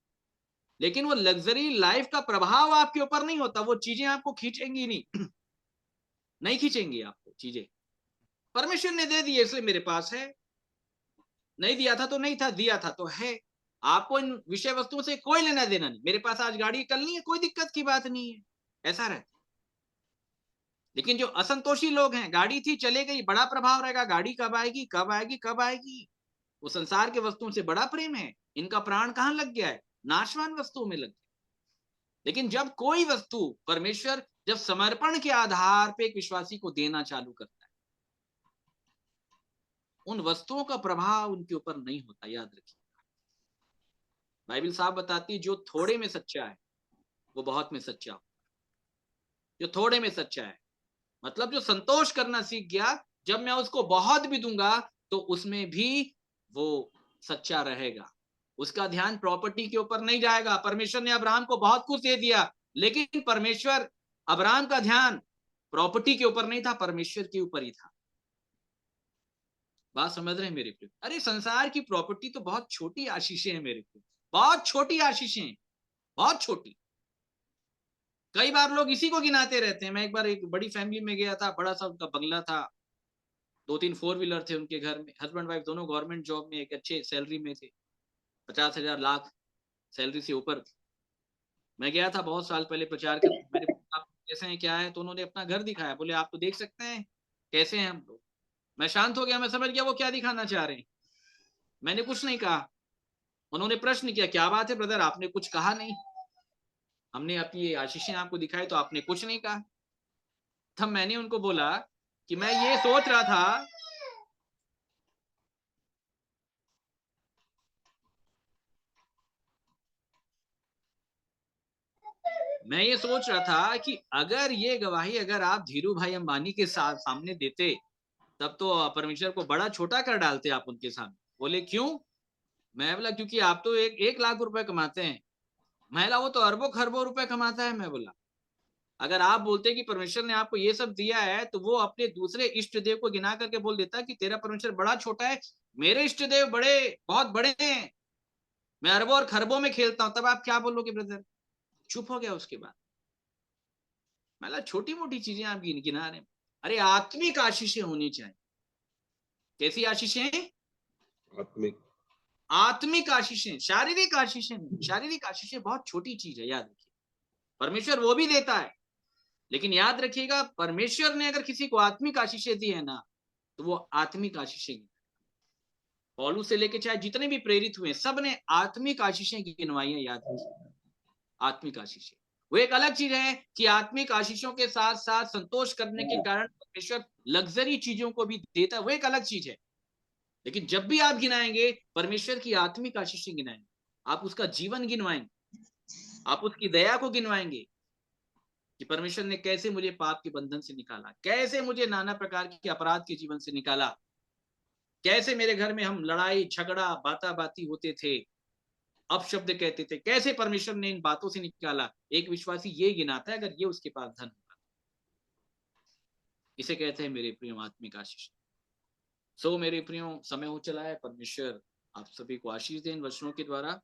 लेकिन वो लग्जरी लाइफ का प्रभाव आपके ऊपर नहीं होता, वो चीजें आपको खींचेंगी नहीं नहीं खींचेंगी आपको चीजें। परमेश्वर ने दे दिए इसलिए मेरे पास है, नहीं दिया था तो नहीं था, दिया था तो है। आपको इन विषय वस्तुओं से कोई लेना देना नहीं। मेरे पास आज गाड़ी कल नहीं है, कोई दिक्कत की बात नहीं है, ऐसा रहता। लेकिन जो असंतोषी लोग हैं, गाड़ी थी चले गई, बड़ा प्रभाव रहेगा, गाड़ी कब आएगी कब आएगी कब आएगी। वो संसार के वस्तुओं से बड़ा प्रेम है, इनका प्राण कहां लग गया है, नाशवान वस्तुओं में लग गया। लेकिन जब कोई वस्तु परमेश्वर जब समर्पण के आधार पे एक विश्वासी को देना चालू करता है, उन वस्तुओं का प्रभाव उनके ऊपर नहीं होता, याद रखिए। बाइबल साहब बताती है, जो थोड़े में सच्चा है वो बहुत में सच्चा होता है। जो थोड़े में सच्चा है मतलब जो संतोष करना सीख गया, जब मैं उसको बहुत भी दूंगा तो उसमें भी वो सच्चा रहेगा। उसका ध्यान प्रॉपर्टी के ऊपर नहीं जाएगा। परमेश्वर ने अब्राहम को बहुत कुछ दे दिया, लेकिन परमेश्वर अब्राहम का ध्यान प्रॉपर्टी के ऊपर नहीं था, परमेश्वर के ऊपर ही था। बात समझ रहे हैं मेरे प्रिय? अरे संसार की प्रॉपर्टी तो बहुत छोटी आशीषें हैं मेरे प्रिय, बहुत छोटी आशीषें, बहुत छोटी। कई बार लोग इसी को गिनाते रहते हैं। मैं एक बार एक बड़ी फैमिली में गया था, बड़ा सा उनका बंगला था, 2-3 4 व्हीलर थे उनके घर में, हस्बैंड वाइफ दोनों गवर्नमेंट जॉब में, एक अच्छे सैलरी में थे, 50,000 लाख सैलरी से ऊपर। मैं गया था बहुत साल पहले प्रचार कर, मैंने पूछा आप कैसे हैं क्या है, तो उन्होंने अपना घर दिखाया। बोले आप तो देख सकते हैं कैसे हैं हम लोग। मैं शांत हो गया, मैं समझ गया वो क्या दिखाना चाह रहे हैं। मैंने कुछ नहीं कहा। उन्होंने प्रश्न किया, क्या बात है ब्रदर, आपने कुछ कहा नहीं, हमने अपनी आशीषें आपको दिखाई तो आपने कुछ नहीं कहा। तब मैंने उनको बोला कि मैं ये सोच रहा था कि अगर ये गवाही अगर आप धीरू भाई अंबानी के साथ सामने देते, तब तो परमेश्वर को बड़ा छोटा कर डालते आप उनके सामने। बोले क्यों? मैं बोला क्योंकि आप तो 1 लाख रुपए कमाते हैं, महिला वो तो अरबों खरबों रुपए कमाता है। मैं बोला अगर आप बोलते कि परमेश्वर ने आपको ये सब दिया है, तो वो अपने दूसरे इष्ट देव को गिना करके बोल देता कि तेरा परमेश्वर बड़ा छोटा है, मेरे इष्ट देव बड़े बहुत बड़े हैं, मैं अरबों और खरबों में खेलता हूं। तब आप क्या बोलोगे ब्रदर? चुप हो गया। उसके बाद मतलब छोटी मोटी चीजें आप गिना रहे हैं। अरे आत्मिक आशीषें होनी चाहिए। कैसी आशीषें?
आत्मिक।
आत्मिक आशीषें, शारीरिक आशीषें नहीं। शारीरिक आशीषें बहुत छोटी चीज है, याद रखिए। परमेश्वर वो भी देता है, लेकिन याद रखिएगा परमेश्वर ने अगर किसी को आत्मिक आशीषें दी है ना, तो वो आत्मिक आशीषें। पौलुस से लेके चाहे जितने भी प्रेरित हुए, सब ने आत्मिक आशीषें गिनवाई है, याद रखिए। आत्मिक आशीषें वो एक अलग चीज है कि आत्मिक आशीषों के साथ साथ संतोष करने के कारण परमेश्वर लग्जरी चीजों को भी देता है, वो एक अलग चीज है। लेकिन जब भी आप गिनाएंगे परमेश्वर की आत्मिक आशीषें गिनाएंगे, आप उसका जीवन गिनवाएंगे, आप उसकी दया को गिनवाएंगे कि परमेश्वर ने कैसे मुझे पाप के बंधन से निकाला, कैसे मुझे नाना प्रकार के अपराध के जीवन से निकाला, कैसे मेरे घर में हम लड़ाई झगड़ा बाताबाती होते थे, अपशब्द कहते थे, कैसे परमेश्वर ने इन बातों से निकाला। एक विश्वासी ये गिनाता है अगर ये उसके पास धन होगा। इसे कहते हैं मेरे प्रिय आत्मिक आशीष। सो मेरे प्रियो समय हो चला है। परमेश्वर आप सभी को आशीष दें इन वचनों के द्वारा।